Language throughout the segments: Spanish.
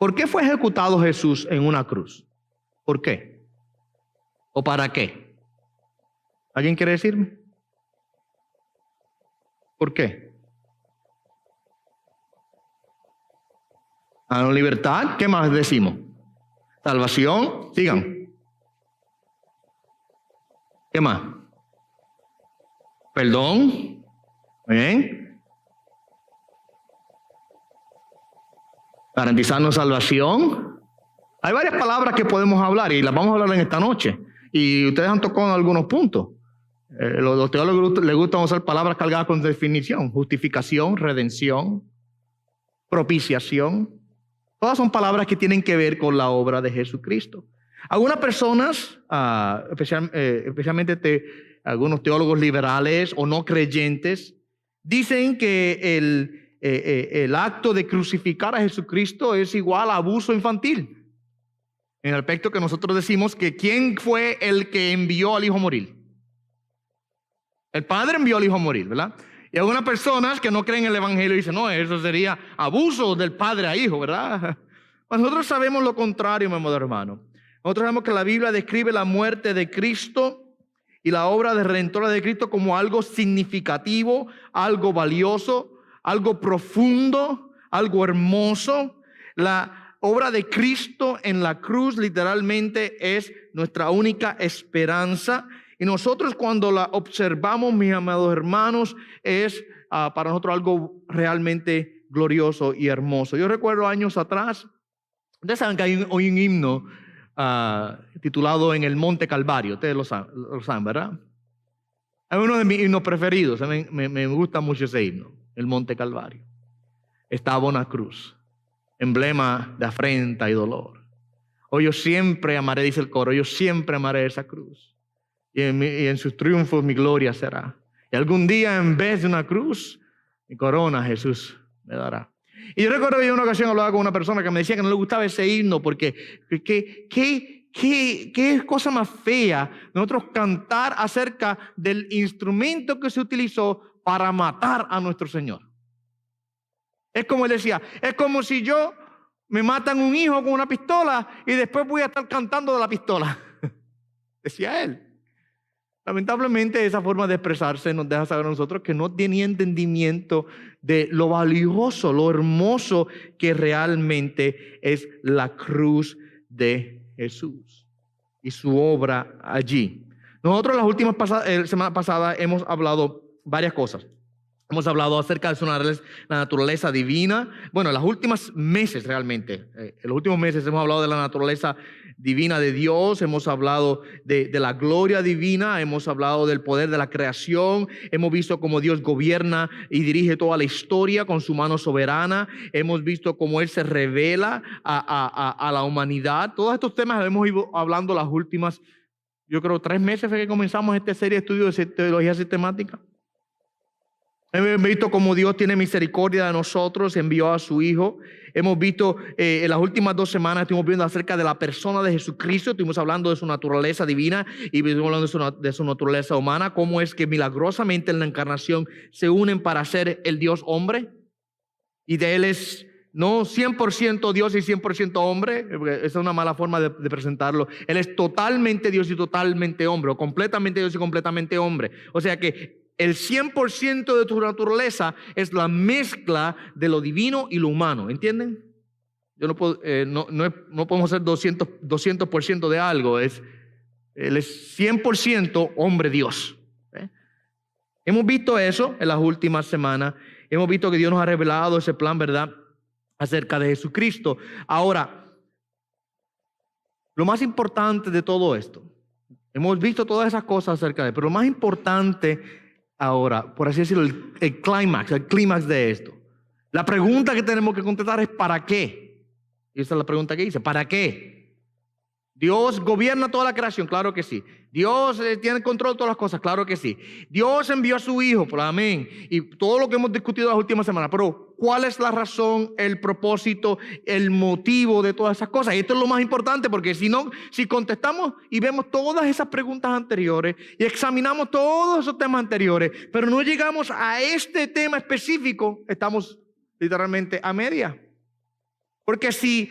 ¿Por qué fue ejecutado Jesús en una cruz? ¿Por qué? ¿O para qué? ¿Alguien quiere decirme? ¿Por qué? ¿A la libertad? ¿Qué más decimos? Salvación. Sigan. ¿Qué más? Perdón. Bien. Garantizarnos salvación. Hay varias palabras que podemos hablar y las vamos a hablar en esta noche. Y ustedes han tocado algunos puntos. Los teólogos les gusta usar palabras cargadas con definición. Justificación, redención, propiciación. Todas son palabras que tienen que ver con la obra de Jesucristo. Algunas personas, especialmente algunos teólogos liberales o no creyentes, dicen que el acto de crucificar a Jesucristo es igual a abuso infantil. En el aspecto que nosotros decimos que ¿quién fue el que envió al hijo a morir? El Padre envió al hijo a morir, ¿verdad? Y algunas personas que no creen en el Evangelio dicen, no, eso sería abuso del Padre a hijo, ¿verdad? Pues nosotros sabemos lo contrario, mi amado hermano. Nosotros sabemos que la Biblia describe la muerte de Cristo y la obra de redentora de Cristo como algo significativo, algo valioso, algo profundo, algo hermoso. La obra de Cristo en la cruz literalmente es nuestra única esperanza. Y nosotros cuando la observamos, mis amados hermanos, es para nosotros algo realmente glorioso y hermoso. Yo recuerdo años atrás, ustedes saben que hay un himno titulado En el Monte Calvario. Ustedes lo saben, ¿verdad? Es uno de mis himnos preferidos. Me gusta mucho ese himno, El Monte Calvario. Estaba una cruz, emblema de afrenta y dolor. Oh, yo siempre amaré, dice el coro, yo siempre amaré esa cruz. Y en sus triunfos mi gloria será. Y algún día en vez de una cruz, mi corona Jesús me dará. Y yo recuerdo que en una ocasión hablaba con una persona que me decía que no le gustaba ese himno porque ¿qué cosa más fea nosotros cantar acerca del instrumento que se utilizó para matar a nuestro Señor. Es como él decía, es como si yo me matan un hijo con una pistola y después voy a estar cantando de la pistola. Decía él. Lamentablemente esa forma de expresarse nos deja saber a nosotros que no tenía entendimiento de lo valioso, lo hermoso que realmente es la cruz de Jesús y su obra allí. Nosotros las últimas semana pasada hemos hablado varias cosas. Hemos hablado acerca de la naturaleza divina. Bueno, en los últimos meses realmente, en los últimos meses hemos hablado de la naturaleza divina de Dios, hemos hablado de la gloria divina, hemos hablado del poder de la creación, hemos visto cómo Dios gobierna y dirige toda la historia con su mano soberana, hemos visto cómo Él se revela a la humanidad. Todos estos temas los hemos ido hablando las últimas, yo creo, 3 meses que comenzamos esta serie de estudios de teología sistemática. Hemos visto cómo Dios tiene misericordia de nosotros, envió a su Hijo. Hemos visto en las últimas 2 semanas, estuvimos viendo acerca de la persona de Jesucristo, estuvimos hablando de su naturaleza divina y estuvimos hablando de su naturaleza humana, cómo es que milagrosamente en la encarnación se unen para ser el Dios hombre. Y de Él es no 100% Dios y 100% hombre, esa es una mala forma de presentarlo. Él es totalmente Dios y totalmente hombre, o completamente Dios y completamente hombre. O sea que el 100% de tu naturaleza es la mezcla de lo divino y lo humano, ¿entienden? Yo no puedo, no podemos ser 200% de algo, Él es 100% hombre Dios. Hemos visto eso en las últimas semanas, hemos visto que Dios nos ha revelado ese plan, ¿verdad?, acerca de Jesucristo. Ahora, lo más importante de todo esto, hemos visto todas esas cosas acerca de él, pero lo más importante ahora, por así decirlo, el clímax de esto. La pregunta que tenemos que contestar es ¿para qué? Y esa es la pregunta que hice, ¿para qué? ¿Dios gobierna toda la creación? Claro que sí. ¿Dios tiene control de todas las cosas? Claro que sí. ¿Dios envió a su Hijo? Pues amén. Y todo lo que hemos discutido las últimas semanas. Pero ¿cuál es la razón, el propósito, el motivo de todas esas cosas? Y esto es lo más importante, porque si contestamos y vemos todas esas preguntas anteriores y examinamos todos esos temas anteriores, pero no llegamos a este tema específico, estamos literalmente a media. Porque si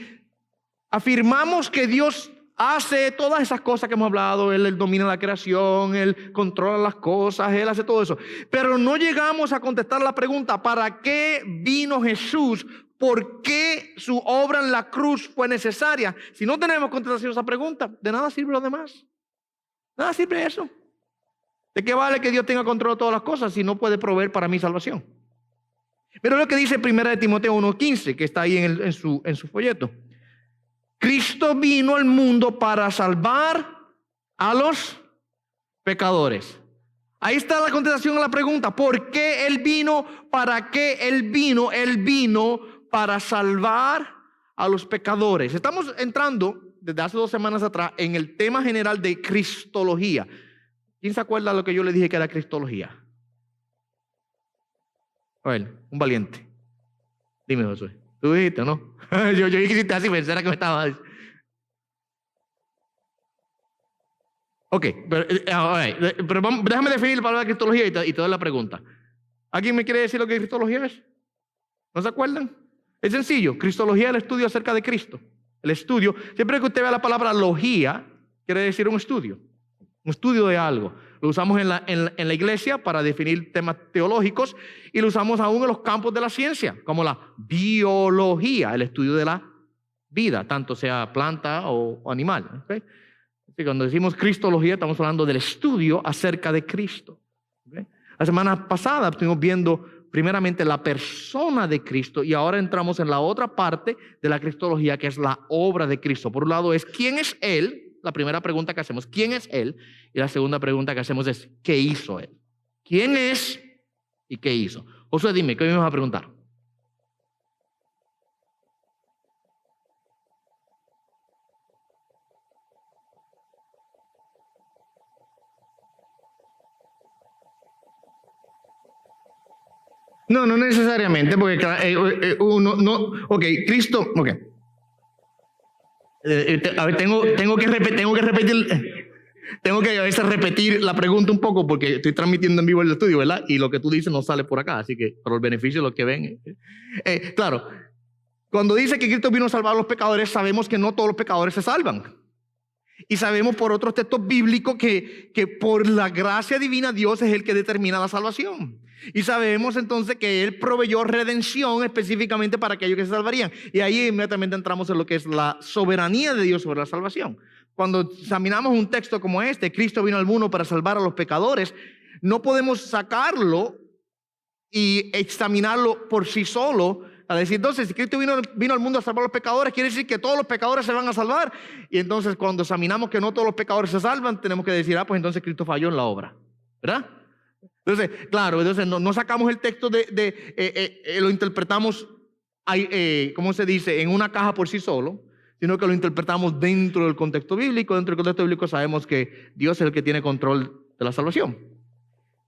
afirmamos que Dios hace todas esas cosas que hemos hablado. Él domina la creación, Él controla las cosas, Él hace todo eso. Pero no llegamos a contestar la pregunta, ¿para qué vino Jesús? ¿Por qué su obra en la cruz fue necesaria? Si no tenemos contestación a esa pregunta, de nada sirve lo demás. Nada sirve eso. ¿De qué vale que Dios tenga control de todas las cosas si no puede proveer para mi salvación? Pero lo que dice 1 Timoteo 1:15, que está ahí en su folleto. Cristo vino al mundo para salvar a los pecadores. Ahí está la contestación a la pregunta. ¿Por qué Él vino? ¿Para qué Él vino? Él vino para salvar a los pecadores. Estamos entrando desde hace 2 semanas atrás en el tema general de cristología. ¿Quién se acuerda de lo que yo le dije que era cristología? A ver, un valiente. Dime, Josué. ¿Tú dijiste o no? yo quisiste así, pensara que me estaba... Ok, pero déjame definir la palabra cristología y te doy la pregunta. ¿Alguien me quiere decir lo que cristología es? ¿No se acuerdan? Es sencillo. Cristología es el estudio acerca de Cristo. El estudio, siempre que usted vea la palabra logía, quiere decir un estudio de algo. Lo usamos en la iglesia para definir temas teológicos y lo usamos aún en los campos de la ciencia, como la biología, el estudio de la vida, tanto sea planta o animal. ¿Okay? Así, cuando decimos cristología, estamos hablando del estudio acerca de Cristo. ¿Okay? La semana pasada estuvimos viendo primeramente la persona de Cristo y ahora entramos en la otra parte de la cristología, que es la obra de Cristo. Por un lado es ¿quién es Él? La primera pregunta que hacemos, ¿quién es Él? Y la segunda pregunta que hacemos es, ¿qué hizo Él? ¿Quién es y qué hizo? Josué, dime, ¿qué me vas a preguntar? No necesariamente, porque uno no. Ok, Cristo. Ok. A ver, tengo que a veces repetir la pregunta un poco porque estoy transmitiendo en vivo el estudio, ¿verdad? Y lo que tú dices no sale por acá, así que por el beneficio de los que ven. Claro, cuando dice que Cristo vino a salvar a los pecadores, sabemos que no todos los pecadores se salvan. Y sabemos por otros textos bíblicos que por la gracia divina Dios es el que determina la salvación. Y sabemos entonces que Él proveyó redención específicamente para aquellos que se salvarían. Y ahí inmediatamente entramos en lo que es la soberanía de Dios sobre la salvación. Cuando examinamos un texto como este, Cristo vino al mundo para salvar a los pecadores, no podemos sacarlo y examinarlo por sí solo. A decir, entonces, si Cristo vino al mundo a salvar a los pecadores, quiere decir que todos los pecadores se van a salvar. Y entonces, cuando examinamos que no todos los pecadores se salvan, tenemos que decir, pues entonces Cristo falló en la obra, ¿verdad? Entonces, claro, entonces no sacamos el texto lo interpretamos, ¿cómo se dice? En una caja por sí solo, sino que lo interpretamos dentro del contexto bíblico. Dentro del contexto bíblico sabemos que Dios es el que tiene control de la salvación.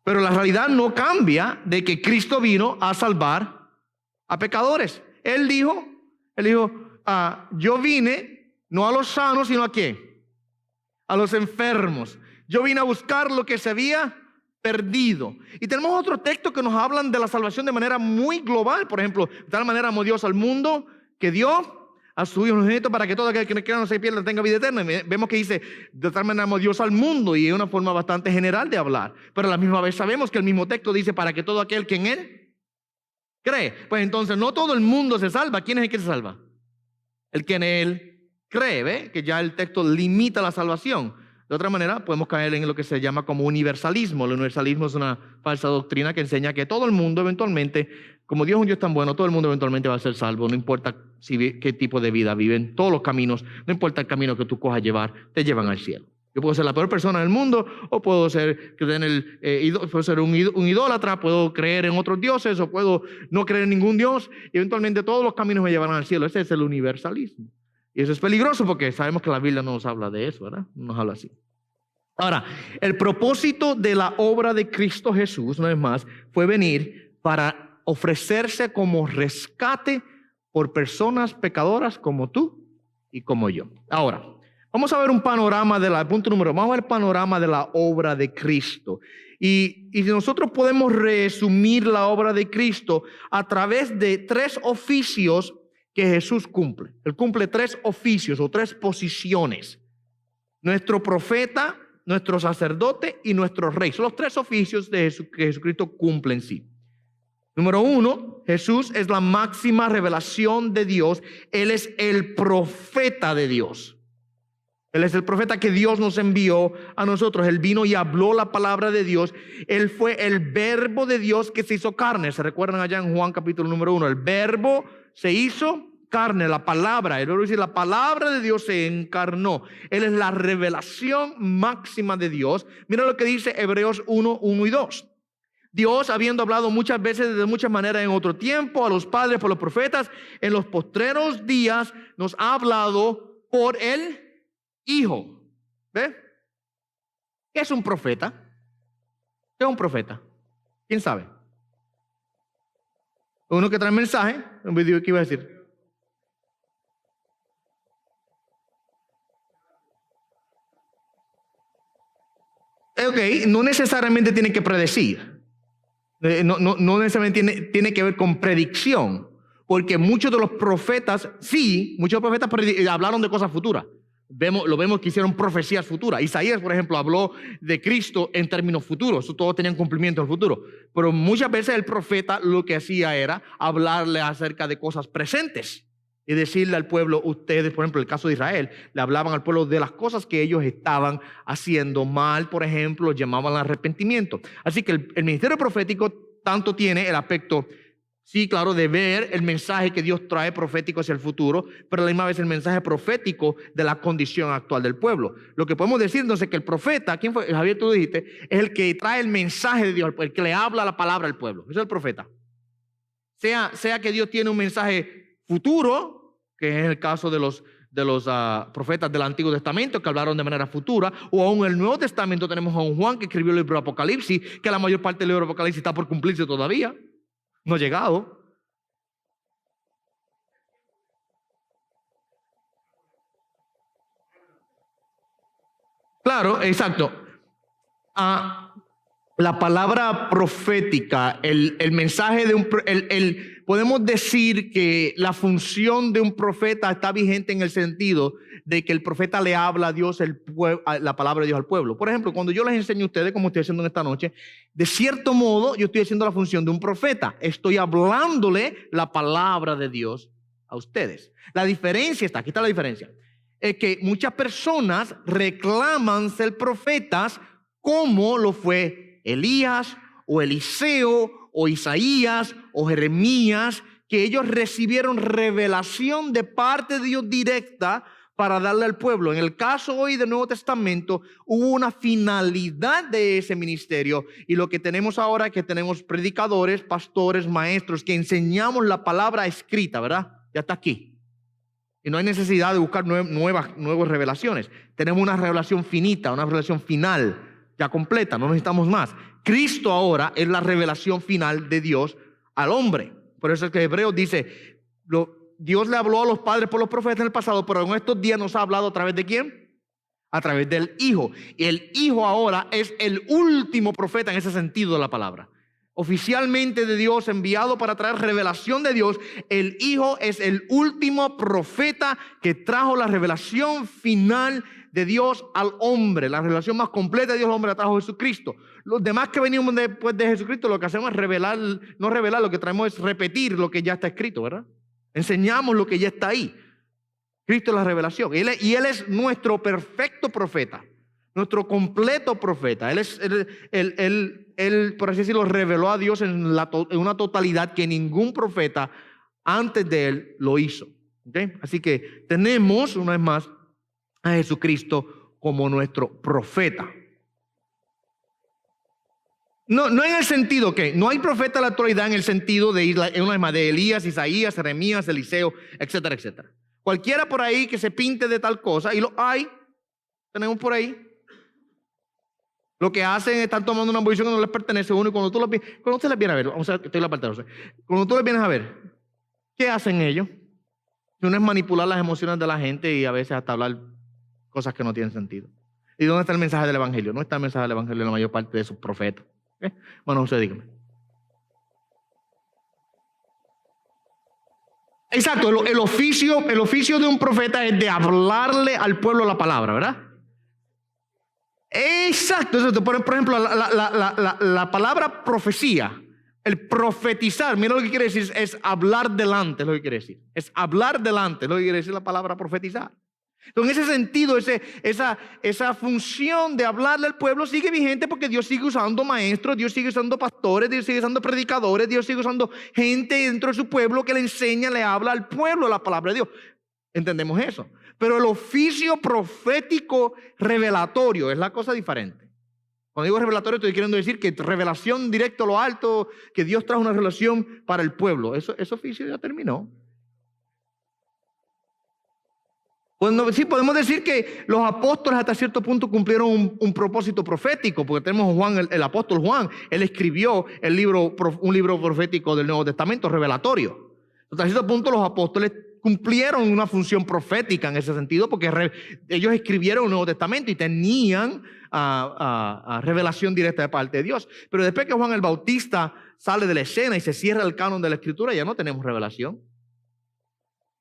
Pero la realidad no cambia de que Cristo vino a salvar a pecadores. Él dijo, yo vine no a los sanos, sino a ¿quién? A los enfermos. Yo vine a buscar lo que se había perdido. Y tenemos otros textos que nos hablan de la salvación de manera muy global. Por ejemplo, de tal manera amó Dios al mundo que dio a su Hijo unigénito para que todo aquel que no se pierda tenga vida eterna. Y vemos que dice, de tal manera amó Dios al mundo, y es una forma bastante general de hablar. Pero a la misma vez sabemos que el mismo texto dice, para que todo aquel que en Él cree. Pues entonces no todo el mundo se salva. ¿Quién es el que se salva? El que en Él cree, ¿ve? Que ya el texto limita la salvación. De otra manera, podemos caer en lo que se llama como universalismo. El universalismo es una falsa doctrina que enseña que todo el mundo eventualmente, como Dios es un Dios tan bueno, todo el mundo eventualmente va a ser salvo. No importa qué tipo de vida viven, todos los caminos, no importa el camino que tú cojas llevar, te llevan al cielo. Yo puedo ser la peor persona del mundo, o puedo ser, puedo ser un idólatra, puedo creer en otros dioses, o puedo no creer en ningún Dios, y eventualmente todos los caminos me llevarán al cielo. Ese es el universalismo. Y eso es peligroso porque sabemos que la Biblia no nos habla de eso, ¿verdad? No nos habla así. Ahora, el propósito de la obra de Cristo Jesús, una vez más, fue venir para ofrecerse como rescate por personas pecadoras como tú y como yo. Ahora, vamos a ver un panorama vamos a ver el panorama de la obra de Cristo. Y si nosotros podemos resumir la obra de Cristo a través de 3 oficios que Jesús cumple. Él cumple 3 oficios o 3 posiciones. Nuestro profeta, nuestro sacerdote y nuestro rey. Son los 3 oficios de que Jesucristo cumple en sí. Número 1, Jesús es la máxima revelación de Dios. Él es el profeta de Dios. Él es el profeta que Dios nos envió a nosotros. Él vino y habló la palabra de Dios. Él fue el verbo de Dios que se hizo carne. ¿Se recuerdan allá en Juan capítulo número 1? El verbo se hizo carne, la palabra. El verbo dice, la palabra de Dios se encarnó. Él es la revelación máxima de Dios. Mira lo que dice Hebreos 1, 1 y 2. Dios, habiendo hablado muchas veces de muchas maneras en otro tiempo a los padres por los profetas, en los postreros días nos ha hablado por el Hijo. ¿Ve? ¿Qué es un profeta? ¿Qué es un profeta? ¿Quién sabe? Uno que trae mensaje. Un video que iba a decir. Ok, no necesariamente tiene que predecir. No necesariamente tiene que ver con predicción. Porque muchos de los profetas, muchos profetas hablaron de cosas futuras. Lo vemos que hicieron profecías futuras. Isaías, por ejemplo, habló de Cristo en términos futuros. Eso todos tenían cumplimiento en el futuro. Pero muchas veces el profeta lo que hacía era hablarle acerca de cosas presentes y decirle al pueblo, ustedes, por ejemplo, el caso de Israel, le hablaban al pueblo de las cosas que ellos estaban haciendo mal, por ejemplo, llamaban al arrepentimiento. Así que el ministerio profético tanto tiene el aspecto, sí, claro, de ver el mensaje que Dios trae profético hacia el futuro, pero a la misma vez el mensaje profético de la condición actual del pueblo. Lo que podemos decir entonces es que el profeta, ¿quién fue? Javier, tú dijiste, es el que trae el mensaje de Dios, el que le habla la palabra al pueblo. Ese es el profeta. Sea que Dios tiene un mensaje futuro, que es el caso de los profetas del Antiguo Testamento que hablaron de manera futura, o aún en el Nuevo Testamento tenemos a un Juan que escribió el libro de Apocalipsis, que la mayor parte del libro de Apocalipsis está por cumplirse todavía. No ha llegado. Claro, exacto. La palabra profética, el mensaje de podemos decir que la función de un profeta está vigente en el sentido de que el profeta le habla a Dios, la palabra de Dios al pueblo. Por ejemplo, cuando yo les enseño a ustedes, como estoy haciendo en esta noche, de cierto modo yo estoy haciendo la función de un profeta. Estoy hablándole la palabra de Dios a ustedes. La diferencia aquí está la diferencia. Es que muchas personas reclaman ser profetas como lo fue Elías o Eliseo o Isaías o Jeremías, que ellos recibieron revelación de parte de Dios directa para darle al pueblo. En el caso hoy del Nuevo Testamento hubo una finalidad de ese ministerio, y lo que tenemos ahora es que tenemos predicadores, pastores, maestros que enseñamos la palabra escrita, ¿verdad? Ya está aquí. Y no hay necesidad de buscar nuevas revelaciones. Tenemos una revelación finita, una revelación final, ya completa, no necesitamos más. Cristo ahora es la revelación final de Dios al hombre. Por eso es que Hebreos dice, Dios le habló a los padres por los profetas en el pasado, pero en estos días nos ha hablado a través de ¿quién? A través del Hijo. Y el Hijo ahora es el último profeta en ese sentido de la palabra. Oficialmente de Dios, enviado para traer revelación de Dios, el Hijo es el último profeta que trajo la revelación final de Dios al hombre. La revelación más completa de Dios al hombre la trajo Jesucristo. Los demás que venimos después de Jesucristo, lo que hacemos es revelar, no revelar, lo que traemos es repetir lo que ya está escrito, ¿verdad? Enseñamos lo que ya está ahí. Cristo es la revelación. Y Él es nuestro perfecto profeta, nuestro completo profeta. Él, por así decirlo, reveló a Dios en una totalidad que ningún profeta antes de Él lo hizo. ¿Okay? Así que tenemos, una vez más, a Jesucristo como nuestro profeta. No en el sentido que no hay profeta de la actualidad en el sentido de Elías, Isaías, Jeremías, Eliseo, etcétera, etcétera. Cualquiera por ahí que se pinte de tal cosa, y lo hay, tenemos por ahí. Lo que hacen es están tomando una posición que no les pertenece a uno, y cuando usted les viene a ver, vamos a ver, estoy en la parte 12. Cuando tú les vienes a ver, ¿qué hacen ellos? Uno es manipular las emociones de la gente y a veces hasta hablar cosas que no tienen sentido. ¿Y dónde está el mensaje del Evangelio? No está el mensaje del Evangelio en la mayor parte de sus profetas. ¿Okay? Bueno, usted dígame. Exacto, el oficio de un profeta es de hablarle al pueblo la palabra, ¿verdad? Exacto. Por ejemplo, la palabra profecía, el profetizar, mira lo que quiere decir, es hablar delante, es lo que quiere decir. Es hablar delante, es lo que quiere decir la palabra profetizar. Entonces, en ese sentido, esa función de hablarle al pueblo sigue vigente porque Dios sigue usando maestros, Dios sigue usando pastores, Dios sigue usando predicadores, Dios sigue usando gente dentro de su pueblo que le enseña, le habla al pueblo la palabra de Dios. Entendemos eso. Pero el oficio profético revelatorio es la cosa diferente. Cuando digo revelatorio estoy queriendo decir que revelación directo a lo alto, que Dios trajo una revelación para el pueblo. Ese oficio ya terminó. Sí, podemos decir que los apóstoles hasta cierto punto cumplieron un propósito profético, porque tenemos a Juan, el apóstol Juan, él escribió un libro profético del Nuevo Testamento, revelatorio. Hasta cierto punto los apóstoles cumplieron una función profética en ese sentido, porque ellos escribieron el Nuevo Testamento y tenían revelación directa de parte de Dios. Pero después que Juan el Bautista sale de la escena y se cierra el canon de la Escritura, ya no tenemos revelación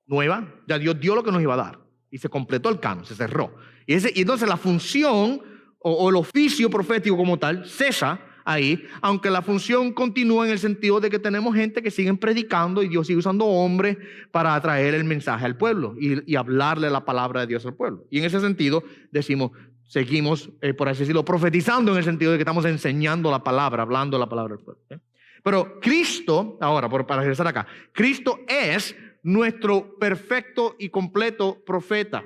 nueva. Ya Dios dio lo que nos iba a dar. Y se completó el canon, se cerró. Y entonces la función o el oficio profético como tal cesa ahí, aunque la función continúa en el sentido de que tenemos gente que siguen predicando y Dios sigue usando hombres para traer el mensaje al pueblo y hablarle la palabra de Dios al pueblo. Y en ese sentido seguimos, por así decirlo, profetizando en el sentido de que estamos enseñando la palabra, hablando la palabra al pueblo. Pero Cristo, ahora para regresar acá, Cristo es nuestro perfecto y completo profeta.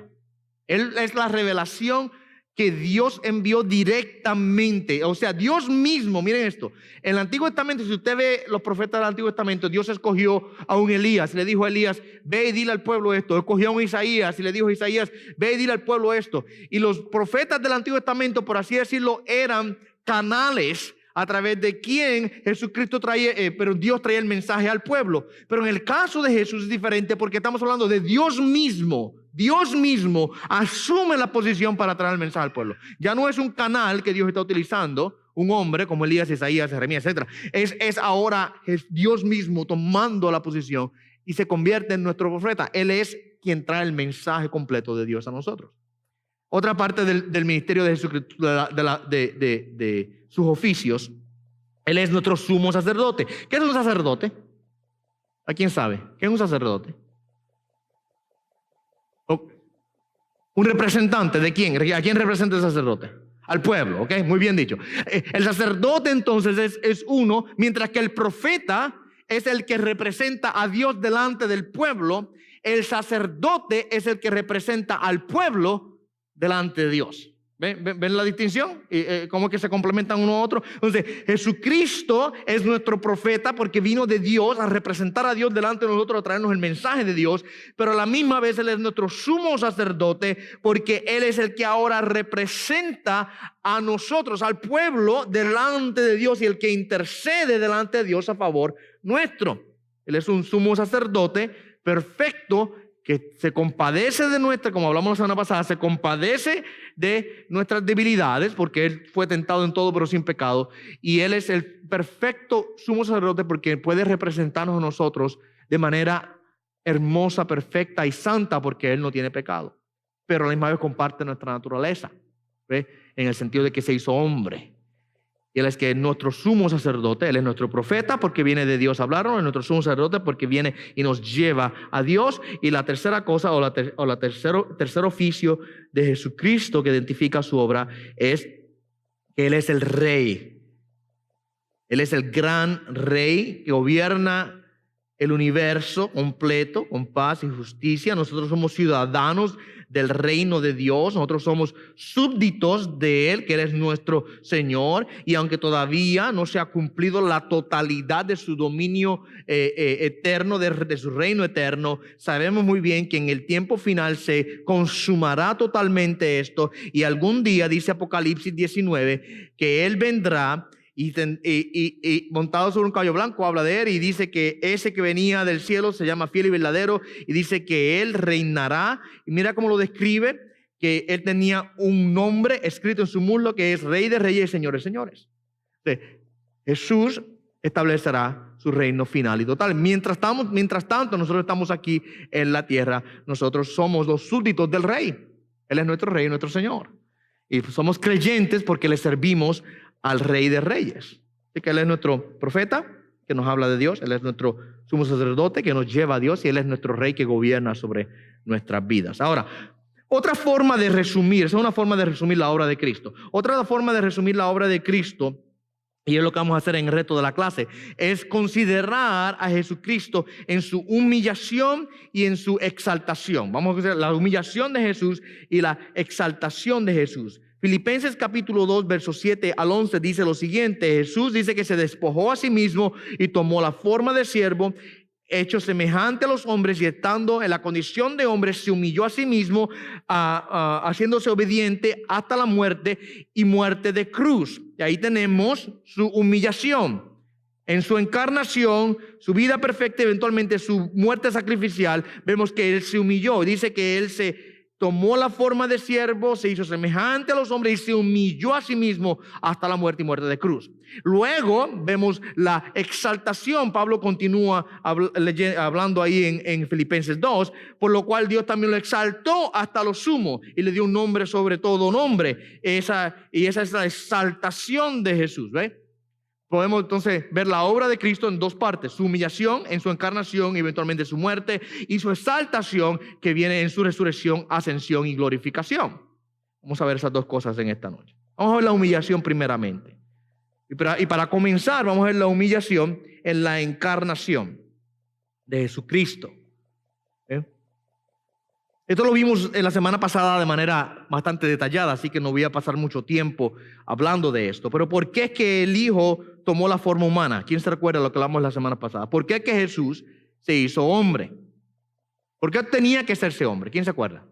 Él es la revelación que Dios envió directamente. O sea, Dios mismo, miren esto. En el Antiguo Testamento, si usted ve los profetas del Antiguo Testamento, Dios escogió a un Elías, le dijo a Elías, ve y dile al pueblo esto. Escogió a un Isaías y le dijo a Isaías, ve y dile al pueblo esto. Y los profetas del Antiguo Testamento, por así decirlo, eran canales a través de quien Jesucristo traía, pero Dios traía el mensaje al pueblo. Pero en el caso de Jesús es diferente porque estamos hablando de Dios mismo. Dios mismo asume la posición para traer el mensaje al pueblo. Ya no es un canal que Dios está utilizando, un hombre como Elías, Isaías, Jeremías, etc. Es ahora Dios mismo tomando la posición y se convierte en nuestro profeta. Él es quien trae el mensaje completo de Dios a nosotros. Otra parte del ministerio de Jesucristo, de sus oficios, Él es nuestro sumo sacerdote. ¿Qué es un sacerdote? ¿A quién sabe? ¿Qué es un sacerdote? ¿Un representante de quién? ¿A quién representa el sacerdote? Al pueblo, ¿ok? Muy bien dicho. El sacerdote entonces es uno, mientras que el profeta es el que representa a Dios delante del pueblo. El sacerdote es el que representa al pueblo delante de Dios. ¿Ven la distinción? ¿Cómo que se complementan uno a otro? Entonces, Jesucristo es nuestro profeta porque vino de Dios a representar a Dios delante de nosotros, a traernos el mensaje de Dios, pero a la misma vez Él es nuestro sumo sacerdote porque Él es el que ahora representa a nosotros, al pueblo, delante de Dios y el que intercede delante de Dios a favor nuestro. Él es un sumo sacerdote perfecto que se compadece de como hablamos la semana pasada, se compadece de nuestras debilidades, porque Él fue tentado en todo pero sin pecado, y Él es el perfecto sumo sacerdote porque puede representarnos a nosotros de manera hermosa, perfecta y santa, porque Él no tiene pecado, pero a la misma vez comparte nuestra naturaleza, ¿ve? En el sentido de que se hizo hombre. Y Él es que es nuestro sumo sacerdote. Él es nuestro profeta porque viene de Dios a hablarnos. Es nuestro sumo sacerdote porque viene y nos lleva a Dios. Y la tercera cosa tercer oficio de Jesucristo que identifica su obra es que Él es el rey. Él es el gran rey que gobierna el universo completo con paz y justicia. Nosotros somos ciudadanos del reino de Dios. Nosotros somos súbditos de Él, que Él es nuestro Señor. Y aunque todavía no se ha cumplido la totalidad de su dominio eterno, de su reino eterno, sabemos muy bien que en el tiempo final se consumará totalmente esto. Y algún día, dice Apocalipsis 19, que Él vendrá y montado sobre un caballo blanco, habla de Él y dice que ese que venía del cielo se llama fiel y verdadero y dice que Él reinará. Y mira cómo lo describe, que Él tenía un nombre escrito en su muslo que es Rey de Reyes y Señor de Señores. Jesús establecerá su reino final y total. Mientras tanto, nosotros estamos aquí en la tierra, nosotros somos los súbditos del Rey. Él es nuestro Rey, nuestro Señor. Y somos creyentes porque le servimos al Rey de Reyes. Así que Él es nuestro profeta, que nos habla de Dios. Él es nuestro sumo sacerdote, que nos lleva a Dios. Y Él es nuestro Rey que gobierna sobre nuestras vidas. Ahora, otra forma de resumir, esa es una forma de resumir la obra de Cristo. Otra forma de resumir la obra de Cristo, y es lo que vamos a hacer en el resto de la clase, es considerar a Jesucristo en su humillación y en su exaltación. Vamos a considerar la humillación de Jesús y la exaltación de Jesús. Filipenses capítulo 2, versos 7 al 11 dice lo siguiente: Jesús dice que se despojó a sí mismo y tomó la forma de siervo, hecho semejante a los hombres, y estando en la condición de hombre se humilló a sí mismo, haciéndose obediente hasta la muerte y muerte de cruz. Y ahí tenemos su humillación. En su encarnación, su vida perfecta, eventualmente su muerte sacrificial, vemos que Él se humilló. Dice que Él se tomó la forma de siervo, se hizo semejante a los hombres y se humilló a sí mismo hasta la muerte y muerte de cruz. Luego vemos la exaltación. Pablo continúa hablando ahí en Filipenses 2, por lo cual Dios también lo exaltó hasta lo sumo y le dio un nombre sobre todo nombre. Esa es la exaltación de Jesús, ¿ve? Podemos entonces ver la obra de Cristo en dos partes: su humillación en su encarnación y eventualmente su muerte, y su exaltación que viene en su resurrección, ascensión y glorificación. Vamos a ver esas dos cosas en esta noche. Vamos a ver la humillación primeramente. Y para comenzar, vamos a ver la humillación en la encarnación de Jesucristo. Esto lo vimos en la semana pasada de manera bastante detallada, así que no voy a pasar mucho tiempo hablando de esto. Pero ¿por qué es que el Hijo tomó la forma humana? ¿Quién se recuerda lo que hablamos la semana pasada? ¿Por qué es que Jesús se hizo hombre? ¿Por qué tenía que hacerse hombre? ¿Quién se acuerda?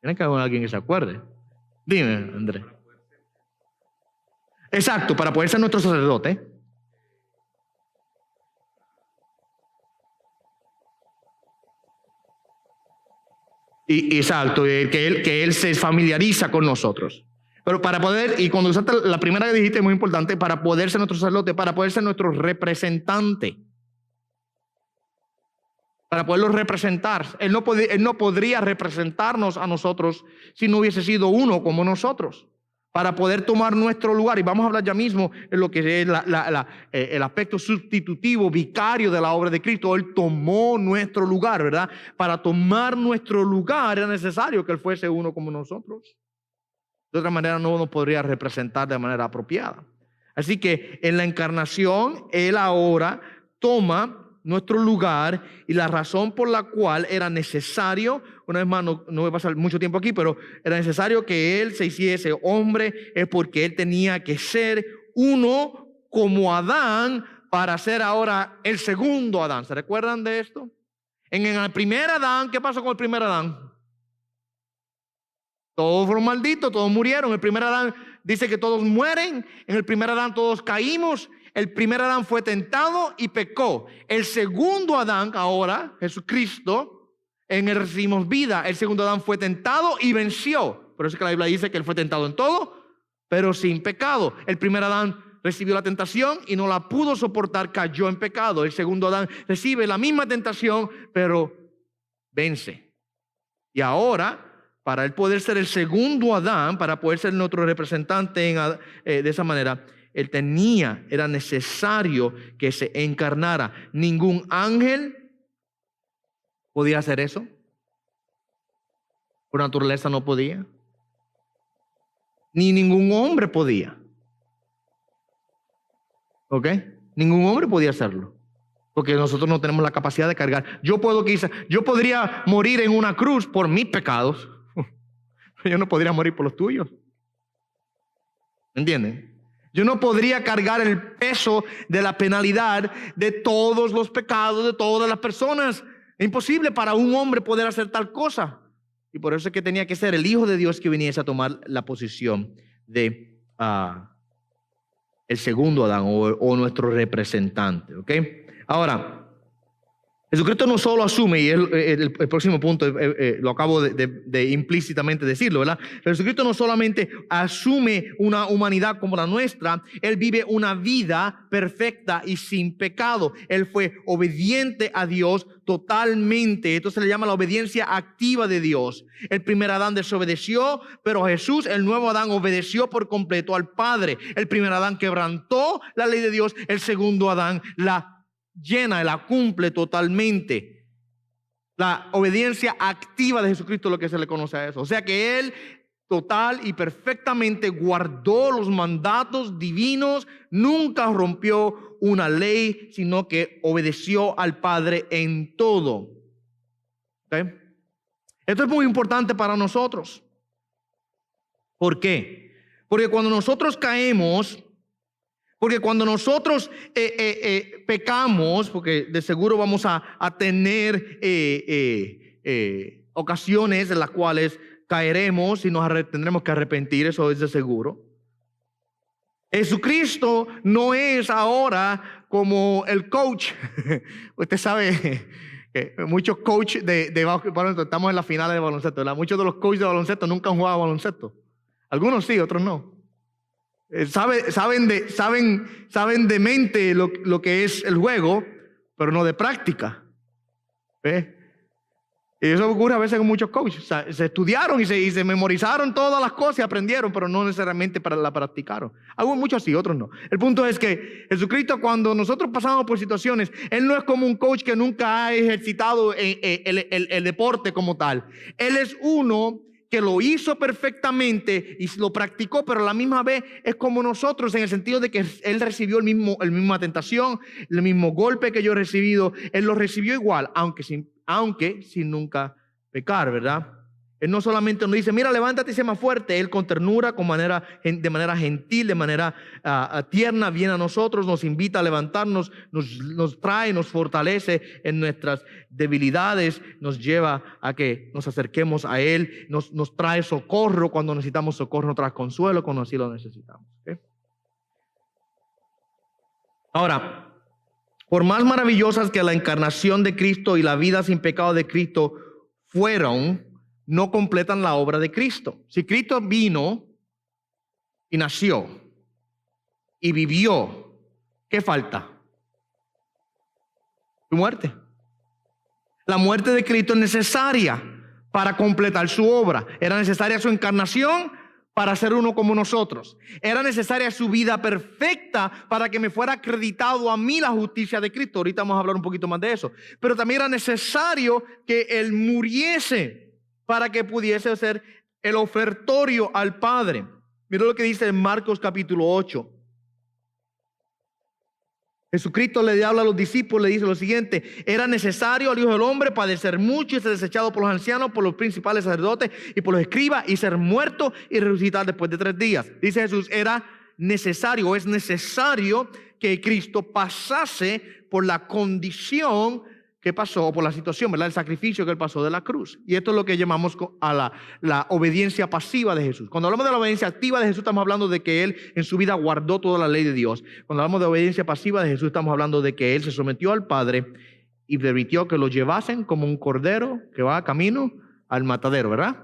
Tiene que haber alguien que se acuerde. Dime, Andrés. Exacto, para poder ser nuestro sacerdote. Exacto, que él se familiariza con nosotros. Pero para poder, y cuando usaste la primera que dijiste es muy importante, para poder ser nuestro sacerdote, para poder ser nuestro representante, para poderlo representar. Él no podría representarnos a nosotros si no hubiese sido uno como nosotros, para poder tomar nuestro lugar. Y vamos a hablar ya mismo en lo que es el aspecto sustitutivo, vicario de la obra de Cristo. Él tomó nuestro lugar, ¿verdad? Para tomar nuestro lugar era necesario que Él fuese uno como nosotros. De otra manera no nos podría representar de manera apropiada. Así que en la encarnación, Él ahora toma nuestro lugar, y la razón por la cual era necesario, una vez más, no voy a pasar mucho tiempo aquí, pero era necesario que Él se hiciese hombre, es porque Él tenía que ser uno como Adán para ser ahora el segundo Adán. ¿Se recuerdan de esto? En el primer Adán, ¿qué pasó con el primer Adán? Todos fueron malditos, todos murieron. El primer Adán dice que todos mueren. En el primer Adán todos caímos. El primer Adán fue tentado y pecó. El segundo Adán, ahora, Jesucristo, en él recibimos vida. El segundo Adán fue tentado y venció. Por eso es que la Biblia dice que él fue tentado en todo, pero sin pecado. El primer Adán recibió la tentación y no la pudo soportar, cayó en pecado. El segundo Adán recibe la misma tentación, pero vence. Y ahora, para él poder ser el segundo Adán, para poder ser nuestro representante de esa manera, era necesario que se encarnara. Ningún ángel podía hacer eso. Por naturaleza no podía. Ni ningún hombre podía. ¿Ok? Ningún hombre podía hacerlo. Porque nosotros no tenemos la capacidad de cargar. Yo podría morir en una cruz por mis pecados. Yo no podría morir por los tuyos. ¿Entienden? Yo no podría cargar el peso de la penalidad de todos los pecados de todas las personas. Es imposible para un hombre poder hacer tal cosa. Y por eso es que tenía que ser el Hijo de Dios que viniese a tomar la posición de el segundo Adán o nuestro representante. ¿Ok? Ahora, Jesucristo no solo asume, y el próximo punto lo acabo de implícitamente decirlo, ¿verdad? Pero Jesucristo no solamente asume una humanidad como la nuestra, Él vive una vida perfecta y sin pecado. Él fue obediente a Dios totalmente. Esto se le llama la obediencia activa de Dios. El primer Adán desobedeció, pero Jesús, el nuevo Adán, obedeció por completo al Padre. El primer Adán quebrantó la ley de Dios, el segundo Adán la la cumple totalmente. La obediencia activa de Jesucristo es lo que se le conoce a eso. O sea que Él total y perfectamente guardó los mandatos divinos, nunca rompió una ley, sino que obedeció al Padre en todo. ¿Okay? Esto es muy importante para nosotros. ¿Por qué? Porque cuando nosotros caemos, porque cuando nosotros pecamos, porque de seguro vamos a tener ocasiones en las cuales caeremos y tendremos que arrepentir, eso es de seguro. Jesucristo no es ahora como el coach. Usted sabe, muchos coaches baloncesto, estamos en la final de baloncesto, ¿verdad? Muchos de los coaches de baloncesto nunca han jugado baloncesto. Algunos sí, otros no. Saben de mente lo que es el juego, pero no de práctica. ¿Ves? Y eso ocurre a veces con muchos coaches. O sea, se estudiaron y se memorizaron todas las cosas y aprendieron, pero no necesariamente la practicaron. Algunos, muchos sí, otros no. El punto es que Jesucristo, cuando nosotros pasamos por situaciones, Él no es como un coach que nunca ha ejercitado el deporte como tal. Él es uno que lo hizo perfectamente y lo practicó, pero a la misma vez es como nosotros, en el sentido de que Él recibió la misma tentación, el mismo golpe que yo he recibido. Él lo recibió igual, aunque sin nunca pecar, ¿verdad? Él no solamente nos dice, mira, levántate y sé más fuerte. Él con ternura, de manera gentil, de manera tierna, viene a nosotros, nos invita a levantarnos, nos trae, nos fortalece en nuestras debilidades, nos lleva a que nos acerquemos a Él, nos trae socorro cuando necesitamos socorro, nos trae consuelo cuando así lo necesitamos. ¿Okay? Ahora, por más maravillosas que la encarnación de Cristo y la vida sin pecado de Cristo fueron, no completan la obra de Cristo. Si Cristo vino y nació y vivió, ¿qué falta? Su muerte. La muerte de Cristo es necesaria para completar su obra. Era necesaria su encarnación para ser uno como nosotros. Era necesaria su vida perfecta para que me fuera acreditado a mí la justicia de Cristo. Ahorita vamos a hablar un poquito más de eso. Pero también era necesario que Él muriese para que pudiese ser el ofertorio al Padre. Mira lo que dice en Marcos capítulo 8. Jesucristo le habla a los discípulos, le dice lo siguiente: era necesario al Hijo del Hombre padecer mucho y ser desechado por los ancianos, por los principales sacerdotes y por los escribas, y ser muerto y resucitar después de 3 días. Dice Jesús, es necesario que Cristo pasase por la condición que pasó, por la situación, ¿verdad? El sacrificio que Él pasó de la cruz. Y esto es lo que llamamos a la obediencia pasiva de Jesús. Cuando hablamos de la obediencia activa de Jesús, estamos hablando de que Él en su vida guardó toda la ley de Dios. Cuando hablamos de obediencia pasiva de Jesús, estamos hablando de que Él se sometió al Padre y permitió que lo llevasen como un cordero que va camino al matadero, ¿verdad?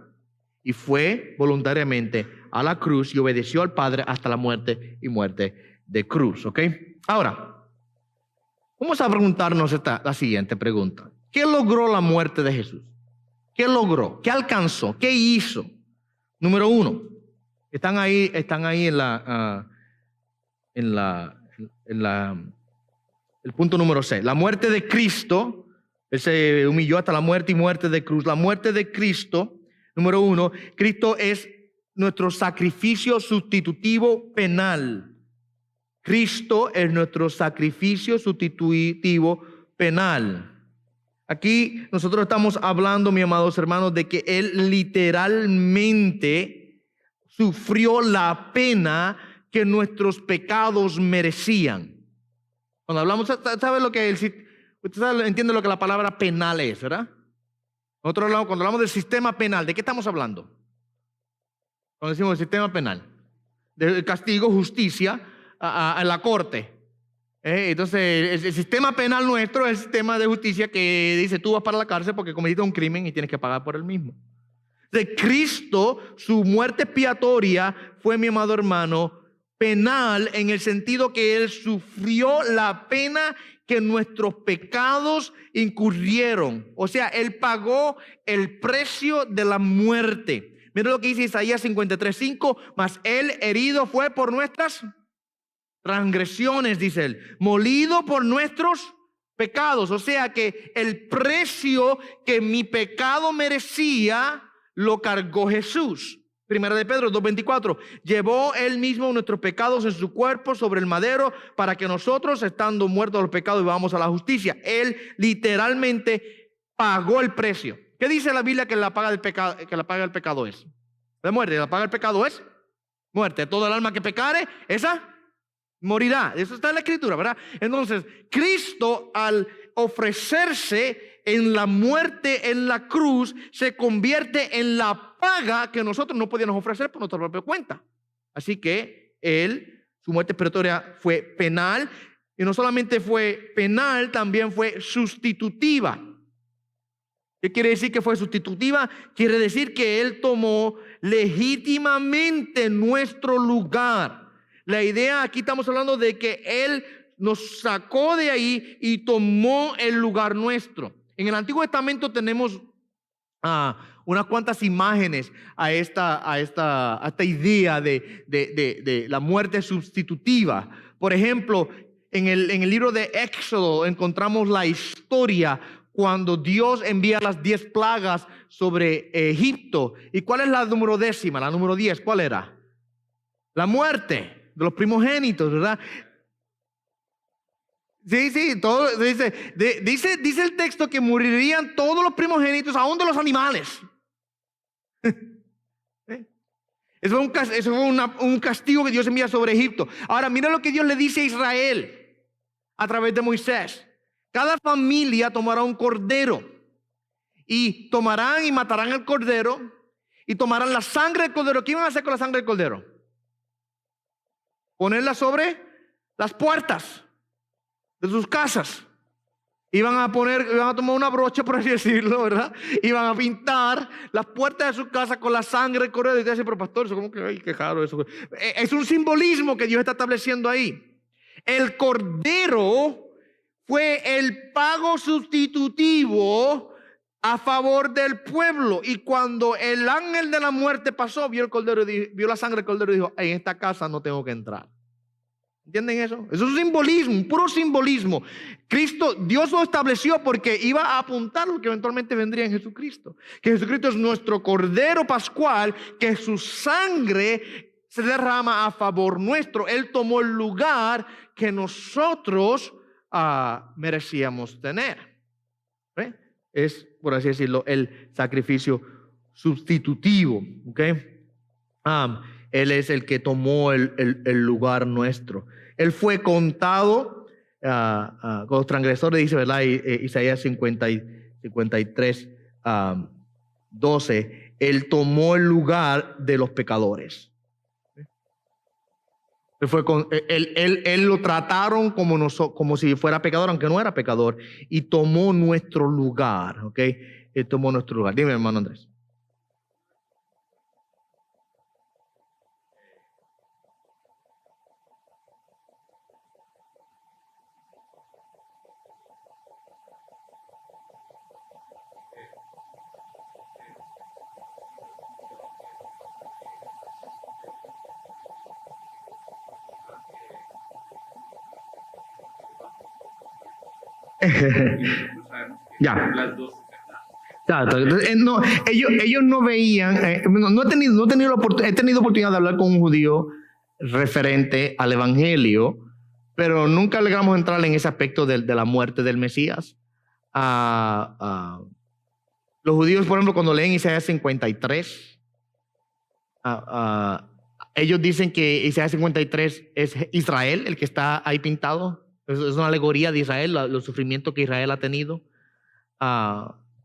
Y fue voluntariamente a la cruz y obedeció al Padre hasta la muerte y muerte de cruz, ¿ok? Ahora, vamos a preguntarnos la siguiente pregunta. ¿Qué logró la muerte de Jesús? ¿Qué logró? ¿Qué alcanzó? ¿Qué hizo? Número 1. Están ahí el punto número 6. La muerte de Cristo. Él se humilló hasta la muerte y muerte de cruz. La muerte de Cristo, número 1. Cristo es nuestro sacrificio sustitutivo penal. Cristo es nuestro sacrificio sustitutivo penal. Aquí nosotros estamos hablando, mis amados hermanos, de que Él literalmente sufrió la pena que nuestros pecados merecían. Cuando hablamos, ¿sabe lo que usted entiende lo que la palabra penal es, verdad? Nosotros cuando hablamos del sistema penal, ¿de qué estamos hablando? Cuando decimos el sistema penal, del castigo, justicia, en la corte, Entonces, el sistema penal nuestro es el sistema de justicia que dice tú vas para la cárcel porque cometiste un crimen y tienes que pagar por el mismo. De Cristo, su muerte expiatoria fue, mi amado hermano, penal en el sentido que Él sufrió la pena que nuestros pecados incurrieron. O sea, Él pagó el precio de la muerte. Mira lo que dice Isaías 53:5, mas Él herido fue por nuestras transgresiones, dice Él, molido por nuestros pecados. O sea que el precio que mi pecado merecía lo cargó Jesús. Primera de Pedro 2:24, llevó Él mismo nuestros pecados en su cuerpo sobre el madero para que nosotros, estando muertos a los pecados, vivamos a la justicia. Él literalmente pagó el precio. ¿Qué dice la Biblia que la paga del pecado, que la paga del pecado es? De muerte. La paga del pecado es muerte. Todo el alma que pecare, esa morirá. Eso está en la Escritura, ¿verdad? Entonces, Cristo, al ofrecerse en la muerte en la cruz, se convierte en la paga que nosotros no podíamos ofrecer por nuestra propia cuenta. Así que su muerte expiatoria fue penal, y no solamente fue penal, también fue sustitutiva. ¿Qué quiere decir que fue sustitutiva? Quiere decir que Él tomó legítimamente nuestro lugar. La idea, aquí estamos hablando de que Él nos sacó de ahí y tomó el lugar nuestro. En el Antiguo Testamento tenemos unas cuantas imágenes a esta idea de la muerte sustitutiva. Por ejemplo, en el libro de Éxodo encontramos la historia cuando Dios envía las 10 plagas sobre Egipto. ¿Y cuál es la número 10? La número 10, ¿cuál era? La muerte de los primogénitos, ¿verdad? Sí, todo dice el texto que morirían todos los primogénitos, aún de los animales. Eso fue un castigo que Dios envía sobre Egipto. Ahora, mira lo que Dios le dice a Israel a través de Moisés. Cada familia tomará un cordero y tomarán y matarán el cordero y tomarán la sangre del cordero. ¿Qué iban a hacer con la sangre del cordero? Ponerla sobre las puertas de sus casas. Iban a tomar una brocha, por así decirlo, ¿verdad? Iban a pintar las puertas de su casa con la sangre del cordero. Y usted dice, pero pastor, eso como que, ay, qué raro eso. Es un simbolismo que Dios está estableciendo ahí. El cordero fue el pago sustitutivo a favor del pueblo. Y cuando el ángel de la muerte pasó, vio la sangre del cordero y dijo, en esta casa no tengo que entrar. ¿Entienden eso? Eso es un simbolismo, un puro simbolismo. Dios lo estableció porque iba a apuntar lo que eventualmente vendría en Jesucristo. Que Jesucristo es nuestro cordero pascual, que su sangre se derrama a favor nuestro. Él tomó el lugar que nosotros merecíamos tener. Es, por así decirlo, el sacrificio sustitutivo. Él es el que tomó el lugar nuestro. Él fue contado con los transgresores, dice, ¿verdad? Isaías 53, 12. Él tomó el lugar de los pecadores. Él lo trataron como si fuera pecador, aunque no era pecador, y tomó nuestro lugar. Él tomó nuestro lugar. Dime, hermano Andrés. Ya. Ellos no veían, he tenido oportunidad de hablar con un judío referente al evangelio, pero nunca logramos entrar en ese aspecto de la muerte del Mesías. Los judíos, por ejemplo, cuando leen Isaías 53, ellos dicen que Isaías 53 es Israel el que está ahí pintado. Es una alegoría de Israel, los sufrimientos que Israel ha tenido.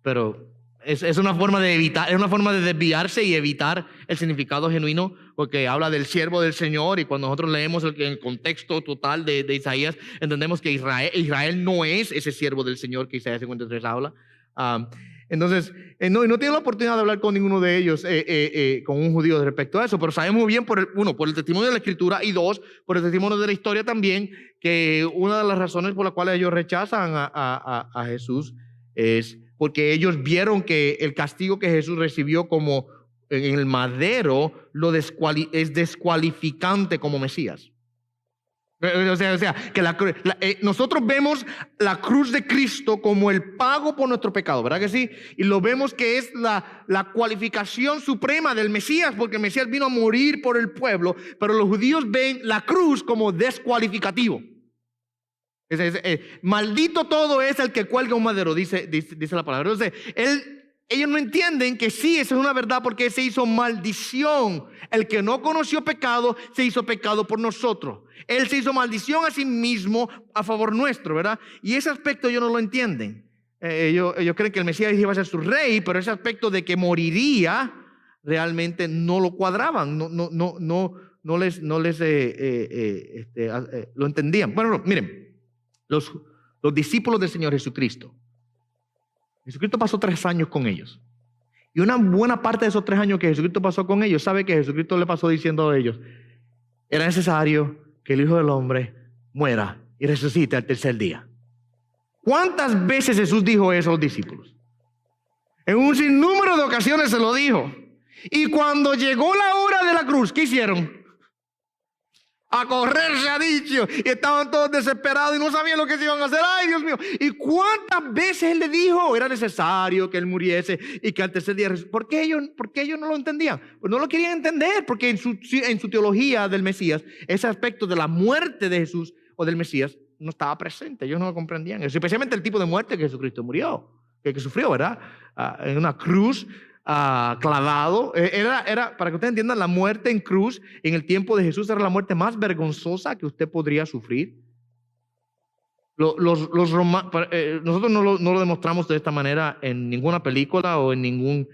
Pero Es una forma de evitar, es una forma de desviarse y evitar el significado genuino, porque habla del siervo del Señor, y cuando nosotros leemos el contexto total de Isaías, entendemos que Israel no es ese siervo del Señor que Isaías 53 habla. Entonces, no tiene la oportunidad de hablar con ninguno de ellos, con un judío respecto a eso, pero sabemos muy bien, por el testimonio de la Escritura, y dos, por el testimonio de la historia también, que una de las razones por las cuales ellos rechazan a Jesús es porque ellos vieron que el castigo que Jesús recibió como en el madero es descualificante como Mesías. O sea, que nosotros vemos la cruz de Cristo como el pago por nuestro pecado, ¿verdad que sí? Y lo vemos que es la cualificación suprema del Mesías, porque el Mesías vino a morir por el pueblo, pero los judíos ven la cruz como descualificativo. Maldito todo es el que cuelga un madero, dice la palabra. Entonces, ellos no entienden que sí, esa es una verdad, porque se hizo maldición. El que no conoció pecado, se hizo pecado por nosotros. Él se hizo maldición a sí mismo a favor nuestro, ¿verdad? Y ese aspecto ellos no lo entienden. Ellos creen que el Mesías iba a ser su rey, pero ese aspecto de que moriría realmente no lo cuadraban, no les lo entendían. Bueno, miren. Los discípulos del Señor Jesucristo pasó 3 años con ellos. Y una buena parte de esos 3 años que Jesucristo pasó con ellos, sabe que Jesucristo le pasó diciendo a ellos: era necesario que el Hijo del Hombre muera y resucite al tercer día. ¿Cuántas veces Jesús dijo eso a los discípulos? En un sinnúmero de ocasiones se lo dijo. Y cuando llegó la hora de la cruz, ¿qué hicieron? A correr, se ha dicho, y estaban todos desesperados y no sabían lo que se iban a hacer. ¡Ay, Dios mío! ¿Y cuántas veces Él le dijo era necesario que Él muriese y que al tercer día? ¿Por qué ellos no lo entendían? Pues no lo querían entender, porque en su teología del Mesías, ese aspecto de la muerte de Jesús o del Mesías no estaba presente. Ellos no lo comprendían, especialmente el tipo de muerte que Jesucristo murió, que sufrió, ¿verdad? En una cruz. Clavado. Era, para que ustedes entiendan, la muerte en cruz en el tiempo de Jesús era la muerte más vergonzosa que usted podría sufrir. Nosotros no lo demostramos de esta manera en ninguna película o en ningún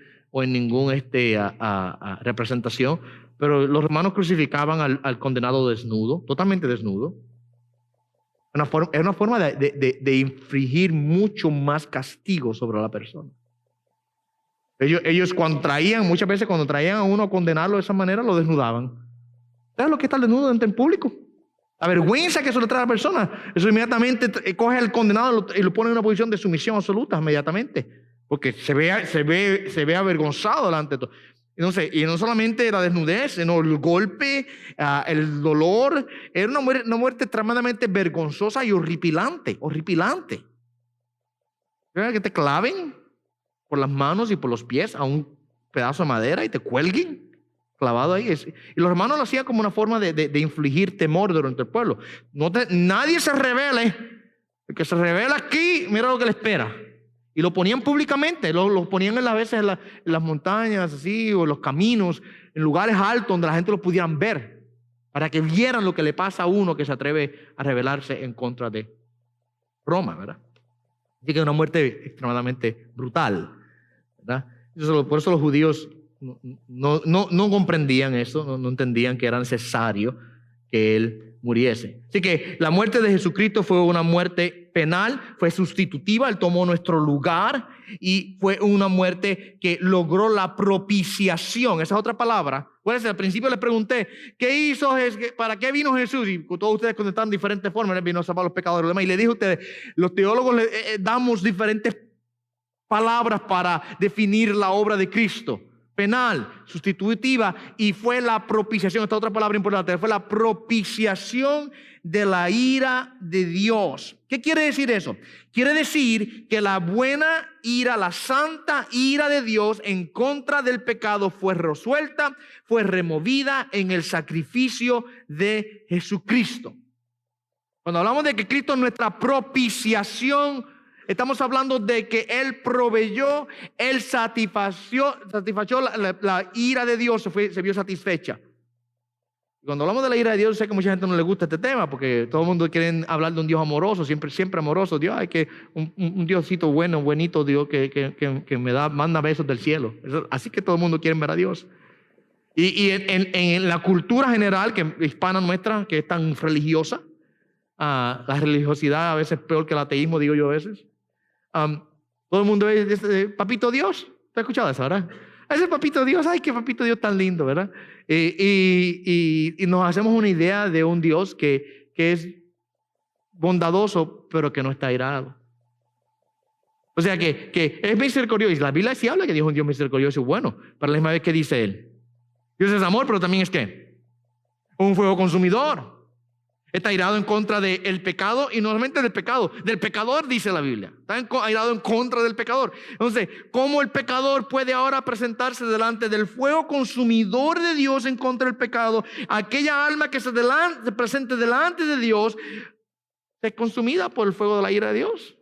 representación, pero los romanos crucificaban al condenado desnudo, totalmente desnudo. Era una forma de infligir mucho más castigo sobre la persona. Ellos muchas veces cuando traían a uno a condenarlo de esa manera, lo desnudaban. ¿Sabes lo que está desnudo ante el público? La vergüenza que eso le trae a la persona. Eso inmediatamente coge al condenado y lo pone en una posición de sumisión absoluta inmediatamente. Porque se ve avergonzado delante de todo. Entonces, y no solamente la desnudez, sino el golpe, el dolor. Era una muerte extremadamente vergonzosa y horripilante. ¿Verdad? Que te claven por las manos y por los pies a un pedazo de madera y te cuelguen clavado ahí. Y los hermanos lo hacían como una forma de infligir temor durante el pueblo. Nadie se revele. El que se revela aquí, mira lo que le espera. Y lo ponían públicamente, lo ponían a veces en las montañas así, o en los caminos, en lugares altos donde la gente lo pudieran ver, para que vieran lo que le pasa a uno que se atreve a rebelarse en contra de Roma, ¿verdad? Así que es una muerte extremadamente brutal, ¿verdad? Por eso los judíos no comprendían eso, no entendían que era necesario que Él muriese. Así que la muerte de Jesucristo fue una muerte penal, fue sustitutiva, Él tomó nuestro lugar y fue una muerte que logró la propiciación. Esa es otra palabra. Pues al principio les pregunté, ¿qué hizo Jesús? ¿Para qué vino Jesús? Y todos ustedes contestaron de diferentes formas. Él vino a salvar los pecados de los demás. Y le dije a ustedes, los teólogos le damos diferentes palabras para definir la obra de Cristo. Penal, sustitutiva, y fue la propiciación. Esta otra palabra importante, fue la propiciación de la ira de Dios. ¿Qué quiere decir eso? Quiere decir que la buena ira, la santa ira de Dios en contra del pecado fue resuelta, fue removida en el sacrificio de Jesucristo. Cuando hablamos de que Cristo es nuestra propiciación, estamos hablando de que Él proveyó, Él satisfació la ira de Dios, se vio satisfecha. Cuando hablamos de la ira de Dios, sé que a mucha gente no le gusta este tema porque todo el mundo quiere hablar de un Dios amoroso, siempre amoroso. Dios, hay que un Diosito bueno, buenito Dios que manda besos del cielo. Así que todo el mundo quiere ver a Dios. Y en la cultura general hispana nuestra, que es tan religiosa, la religiosidad a veces es peor que el ateísmo, digo yo a veces. Todo el mundo dice, papito Dios. ¿Te has escuchado eso, verdad? Ese papito Dios, ay, qué papito Dios tan lindo, ¿verdad? Y nos hacemos una idea de un Dios que es bondadoso, pero que no está airado. O sea, que es misericordioso. Y la Biblia sí habla que Dios es un Dios misericordioso y bueno. Pero la misma vez que dice Él. Dios es amor, pero también es ¿qué? Un fuego consumidor. Está airado en contra del pecado y no solamente del pecado, del pecador, dice la Biblia. Está airado en contra del pecador. Entonces, ¿cómo el pecador puede ahora presentarse delante del fuego consumidor de Dios en contra del pecado? Aquella alma que se presente delante de Dios es consumida por el fuego de la ira de Dios.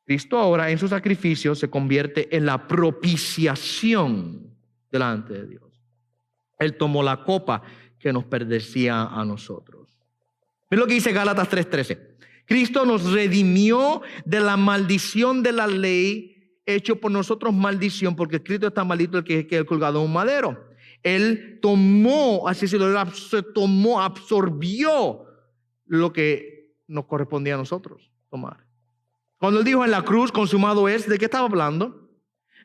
Cristo ahora en su sacrificio se convierte en la propiciación delante de Dios. Él tomó la copa que nos pertenecía a nosotros. Es lo que dice Gálatas 3:13. Cristo nos redimió de la maldición de la ley, hecho por nosotros maldición, porque Cristo está maldito el que es colgado en un madero. Él tomó, así se tomó, absorbió lo que nos correspondía a nosotros tomar. Cuando Él dijo en la cruz, consumado es, ¿de qué estaba hablando?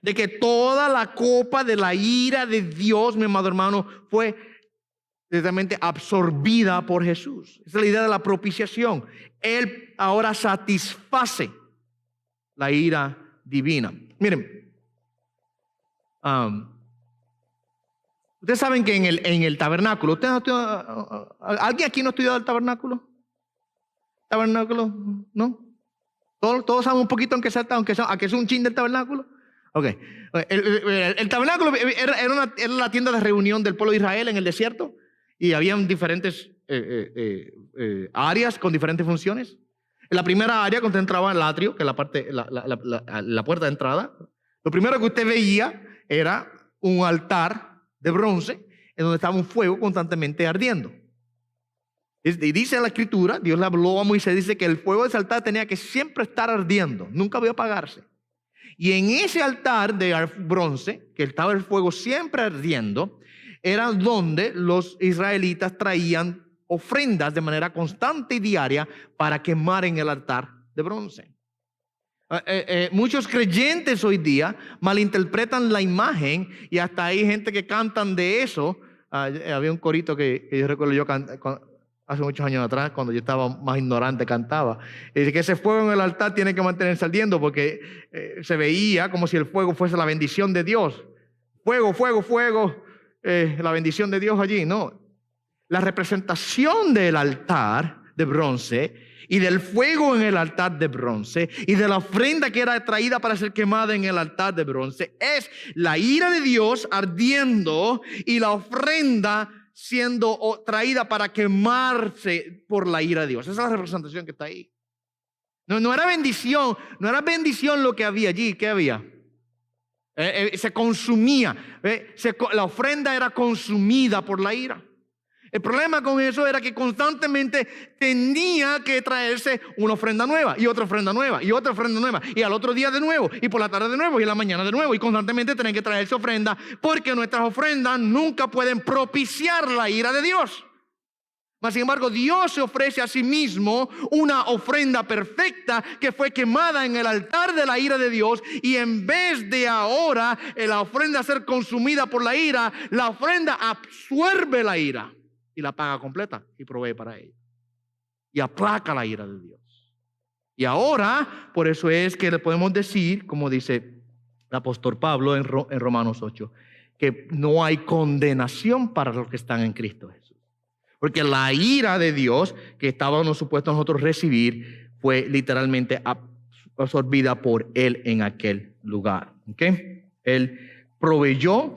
De que toda la copa de la ira de Dios, mi amado hermano, fue directamente absorbida por Jesús. Esa es la idea de la propiciación. Él ahora satisface la ira divina. Miren, ustedes saben que en el tabernáculo, ¿alguien aquí no ha estudiado el tabernáculo? ¿Tabernáculo? ¿No? Todos saben un poquito, aunque sea un chin del tabernáculo. Okay. El tabernáculo era la tienda de reunión del pueblo de Israel en el desierto. Y habían diferentes áreas con diferentes funciones. En la primera área, cuando entraba el atrio, que es la puerta de entrada, lo primero que usted veía era un altar de bronce en donde estaba un fuego constantemente ardiendo. Y dice la Escritura, Dios le habló a Moisés, dice que el fuego de ese altar tenía que siempre estar ardiendo, nunca había apagarse. Y en ese altar de bronce, que estaba el fuego siempre ardiendo, era donde los israelitas traían ofrendas de manera constante y diaria para quemar en el altar de bronce. Muchos creyentes hoy día malinterpretan la imagen y hasta hay gente que cantan de eso. Había un corito que yo recuerdo hace muchos años atrás, cuando yo estaba más ignorante, cantaba. Y dice que ese fuego en el altar tiene que mantenerse ardiendo porque se veía como si el fuego fuese la bendición de Dios. Fuego, fuego, fuego. La bendición de Dios allí, no. La representación del altar de bronce y del fuego en el altar de bronce y de la ofrenda que era traída para ser quemada en el altar de bronce es la ira de Dios ardiendo y la ofrenda siendo traída para quemarse por la ira de Dios. Esa es la representación que está ahí. No era bendición, lo que había allí. ¿Qué había? Se consumía. La ofrenda era consumida por la ira. El problema con eso era que constantemente tenía que traerse una ofrenda nueva y otra ofrenda nueva y otra ofrenda nueva y al otro día de nuevo y por la tarde de nuevo y en la mañana de nuevo y constantemente tenían que traerse ofrenda porque nuestras ofrendas nunca pueden propiciar la ira de Dios. Mas, sin embargo, Dios se ofrece a sí mismo una ofrenda perfecta que fue quemada en el altar de la ira de Dios. Y en vez de ahora la ofrenda ser consumida por la ira, la ofrenda absorbe la ira y la paga completa y provee para ella. Y aplaca la ira de Dios. Y ahora, por eso es que le podemos decir, como dice el apóstol Pablo en Romanos 8, que no hay condenación para los que están en Cristo Jesús. Porque la ira de Dios que estábamos supuestos nosotros recibir fue literalmente absorbida por Él en aquel lugar. ¿Okay? Él proveyó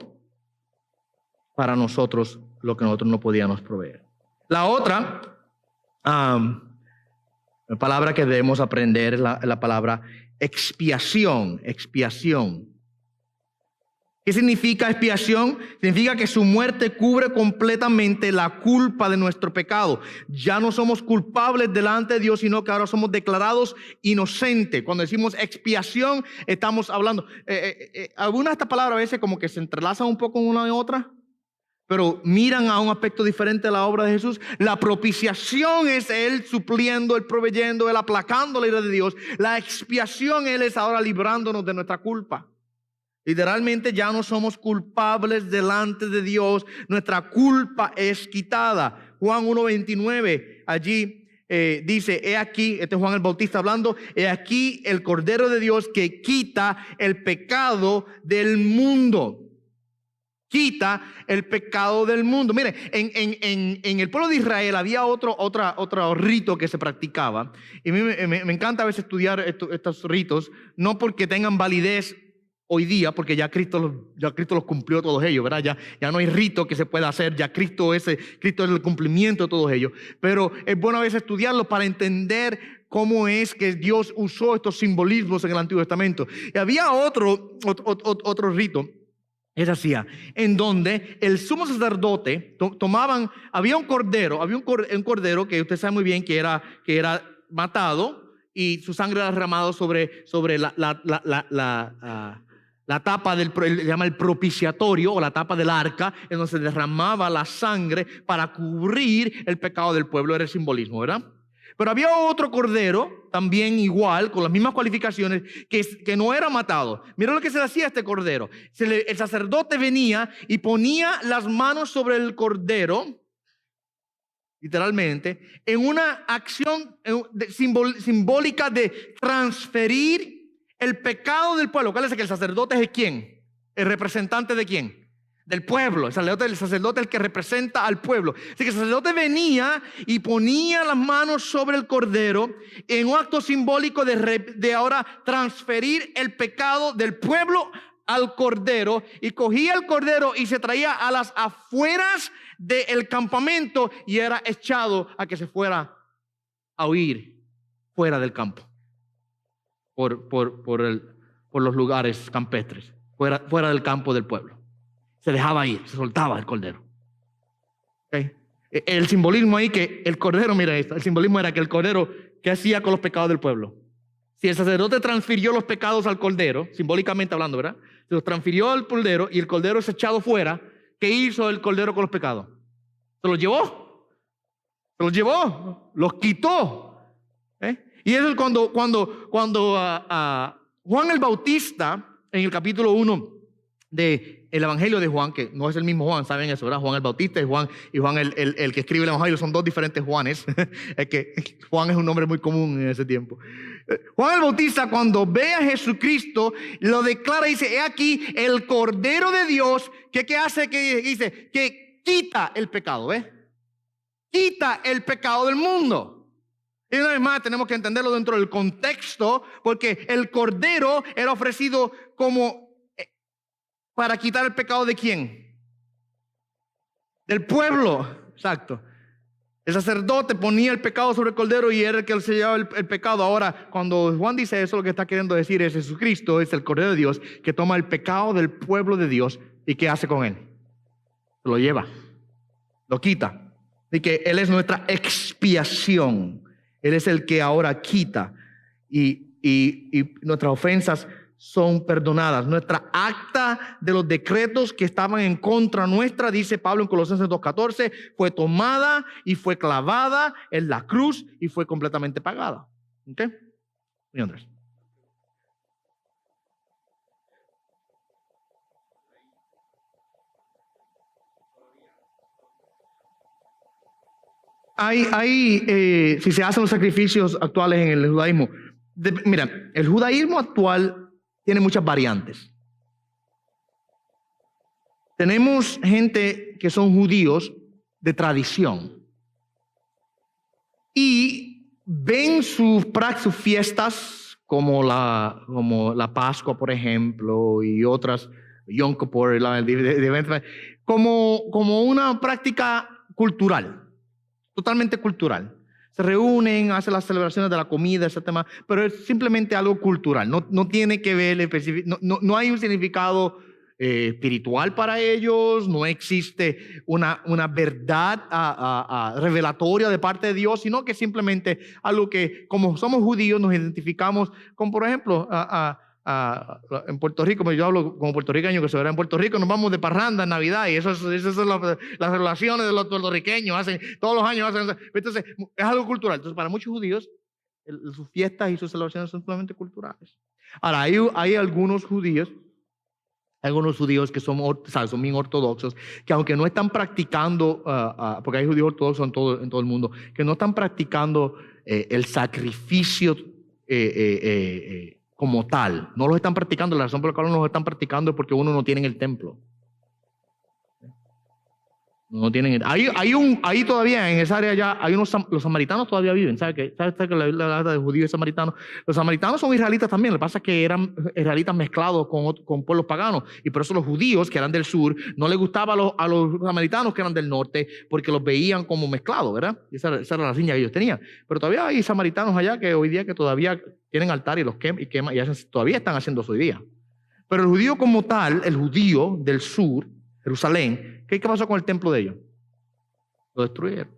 para nosotros lo que nosotros no podíamos proveer. La otra palabra que debemos aprender es la palabra expiación. Expiación. ¿Qué significa expiación? Significa que su muerte cubre completamente la culpa de nuestro pecado. Ya no somos culpables delante de Dios, sino que ahora somos declarados inocentes. Cuando decimos expiación, estamos hablando. Algunas de estas palabras a veces como que se entrelazan un poco una y otra, pero miran a un aspecto diferente de la obra de Jesús. La propiciación es Él supliendo, Él proveyendo, Él aplacando la ira de Dios. La expiación, Él es ahora librándonos de nuestra culpa. Literalmente ya no somos culpables delante de Dios. Nuestra culpa es quitada. Juan 1:29 allí dice, he aquí, este es Juan el Bautista hablando, he aquí el Cordero de Dios que quita el pecado del mundo. Quita el pecado del mundo. Mire, en el pueblo de Israel había otro rito que se practicaba. Y a mí me encanta a veces estudiar estos ritos, no porque tengan validez hoy día, porque ya Cristo los cumplió todos ellos, ¿verdad? Ya no hay rito que se pueda hacer, ya Cristo es el cumplimiento de todos ellos. Pero es bueno a veces estudiarlo para entender cómo es que Dios usó estos simbolismos en el Antiguo Testamento. Y había otro rito que se hacía, en donde el sumo sacerdote había un cordero que usted sabe muy bien que era matado y su sangre era derramado sobre la tapa se llama el propiciatorio o la tapa del arca, en donde se derramaba la sangre para cubrir el pecado del pueblo. Era el simbolismo, ¿verdad? Pero había otro cordero, también igual, con las mismas cualificaciones, que no era matado. Mira lo que se le hacía a este cordero. El sacerdote venía y ponía las manos sobre el cordero, literalmente, en una acción simbólica de transferir el pecado del pueblo. ¿Cuál es? Que el sacerdote es ¿quién? ¿El representante de quién? Del pueblo. El sacerdote es el que representa al pueblo. Así que el sacerdote venía y ponía las manos sobre el cordero en un acto simbólico de ahora transferir el pecado del pueblo al cordero, y cogía el cordero y se traía a las afueras del campamento y era echado a que se fuera a huir fuera del campo. Por los lugares campestres, fuera del campo del pueblo. Se dejaba ir, se soltaba el cordero. ¿Okay? El simbolismo ahí que el cordero, mira esto, el simbolismo era que el cordero, ¿qué hacía con los pecados del pueblo? Si el sacerdote transfirió los pecados al cordero, simbólicamente hablando, ¿verdad? Se los transfirió al cordero y el cordero es echado fuera, ¿qué hizo el cordero con los pecados? Se los llevó. Se los llevó, los quitó. Y eso es cuando Juan el Bautista, en el capítulo 1 del Evangelio de Juan, que no es el mismo Juan, saben eso, ¿verdad? Juan el Bautista y Juan el que escribe el Evangelio, son dos diferentes Juanes. Es que Juan es un nombre muy común en ese tiempo. Juan el Bautista, cuando ve a Jesucristo, lo declara y dice, he aquí el Cordero de Dios, que hace, que dice, que quita el pecado, quita el pecado del mundo. Y una vez más tenemos que entenderlo dentro del contexto, porque el cordero era ofrecido como para quitar el pecado ¿de quién? Del pueblo. Exacto. El sacerdote ponía el pecado sobre el cordero y era el que se llevaba el pecado. Ahora, cuando Juan dice eso, lo que está queriendo decir es Jesucristo es el Cordero de Dios que toma el pecado del pueblo de Dios y ¿qué hace con él? Lo lleva, lo quita. Y que Él es nuestra expiación. Él es el que ahora quita y nuestras ofensas son perdonadas. Nuestra acta de los decretos que estaban en contra nuestra, dice Pablo en Colosenses 2:14, fue tomada y fue clavada en la cruz y fue completamente pagada. ¿Ok? Y Andrés. Si se hacen los sacrificios actuales en el judaísmo, mira, el judaísmo actual tiene muchas variantes. Tenemos gente que son judíos de tradición y ven sus fiestas como la Pascua, por ejemplo, y otras, Yom Kippur, como una práctica cultural. Totalmente cultural. Se reúnen, hacen las celebraciones de la comida, ese tema, pero es simplemente algo cultural. No tiene que ver, no hay un significado espiritual para ellos, no existe una verdad revelatoria de parte de Dios, sino que simplemente algo que, como somos judíos, nos identificamos con, por ejemplo, en Puerto Rico, yo hablo como puertorriqueño que se verá en Puerto Rico, nos vamos de parranda en Navidad y esas son las relaciones de los puertorriqueños, todos los años entonces es algo cultural. Entonces para muchos judíos sus fiestas y sus celebraciones son solamente culturales. Ahora hay algunos judíos que son bien ortodoxos, que aunque no están practicando, porque hay judíos ortodoxos en todo el mundo, que no están practicando el sacrificio como tal, no lo están practicando. La razón por la cual no lo están practicando es porque uno no tiene el templo. No tienen. Ahí todavía en esa área ya hay los samaritanos todavía viven. ¿Sabe que la de judíos y samaritanos? Los samaritanos son israelitas también. Lo que pasa es que eran israelitas mezclados con pueblos paganos. Y por eso los judíos que eran del sur no les gustaba a los samaritanos que eran del norte, porque los veían como mezclados, ¿verdad? Esa era la riña que ellos tenían. Pero todavía hay samaritanos allá que hoy día que todavía tienen altar y los queman y todavía están haciendo eso hoy día. Pero el judío como tal, el judío del sur, Jerusalén, ¿qué pasó con el templo de ellos? Lo destruyeron.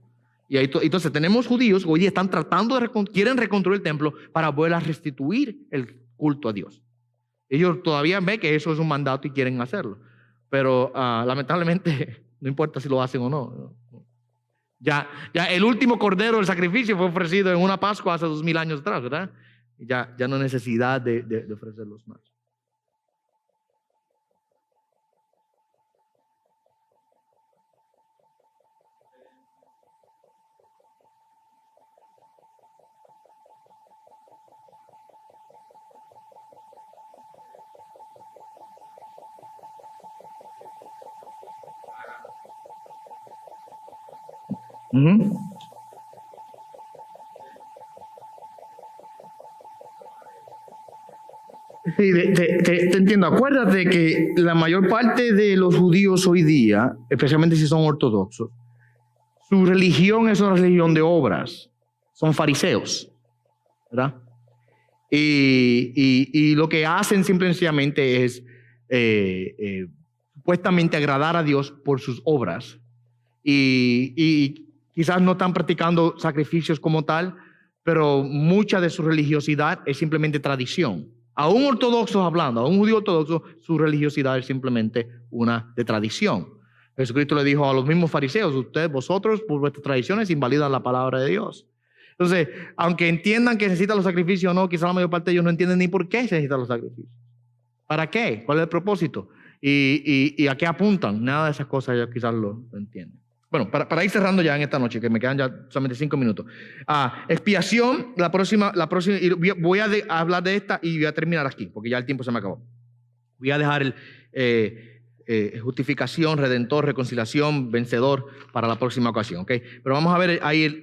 Y entonces tenemos judíos que hoy día están tratando quieren reconstruir el templo para volver a restituir el culto a Dios. Ellos todavía ven que eso es un mandato y quieren hacerlo. Pero lamentablemente no importa si lo hacen o no. Ya el último cordero del sacrificio fue ofrecido en una Pascua hace 2000 años atrás, ¿verdad? Ya no hay necesidad de ofrecerlos más. Uh-huh. Sí, te entiendo. Acuérdate que la mayor parte de los judíos hoy día, especialmente si son ortodoxos, su religión es una religión de obras. Son fariseos, ¿verdad? Y lo que hacen simplemente es supuestamente agradar a Dios por sus obras. Y quizás no están practicando sacrificios como tal, pero mucha de su religiosidad es simplemente tradición. Aún ortodoxos hablando, a un judío ortodoxo, su religiosidad es simplemente una de tradición. Jesucristo le dijo a los mismos fariseos: vosotros por vuestras tradiciones invalidan la palabra de Dios. Entonces, aunque entiendan que necesitan los sacrificios o no, quizás la mayor parte de ellos no entienden ni por qué se necesitan los sacrificios. ¿Para qué? ¿Cuál es el propósito? ¿Y a qué apuntan? Nada de esas cosas ellos quizás lo entienden. Bueno, para ir cerrando ya en esta noche, que me quedan ya solamente 5 minutos. Expiación, la próxima, voy a hablar de esta y voy a terminar aquí, porque ya el tiempo se me acabó. Voy a dejar justificación, redentor, reconciliación, vencedor para la próxima ocasión, ¿ok? Pero vamos a ver ahí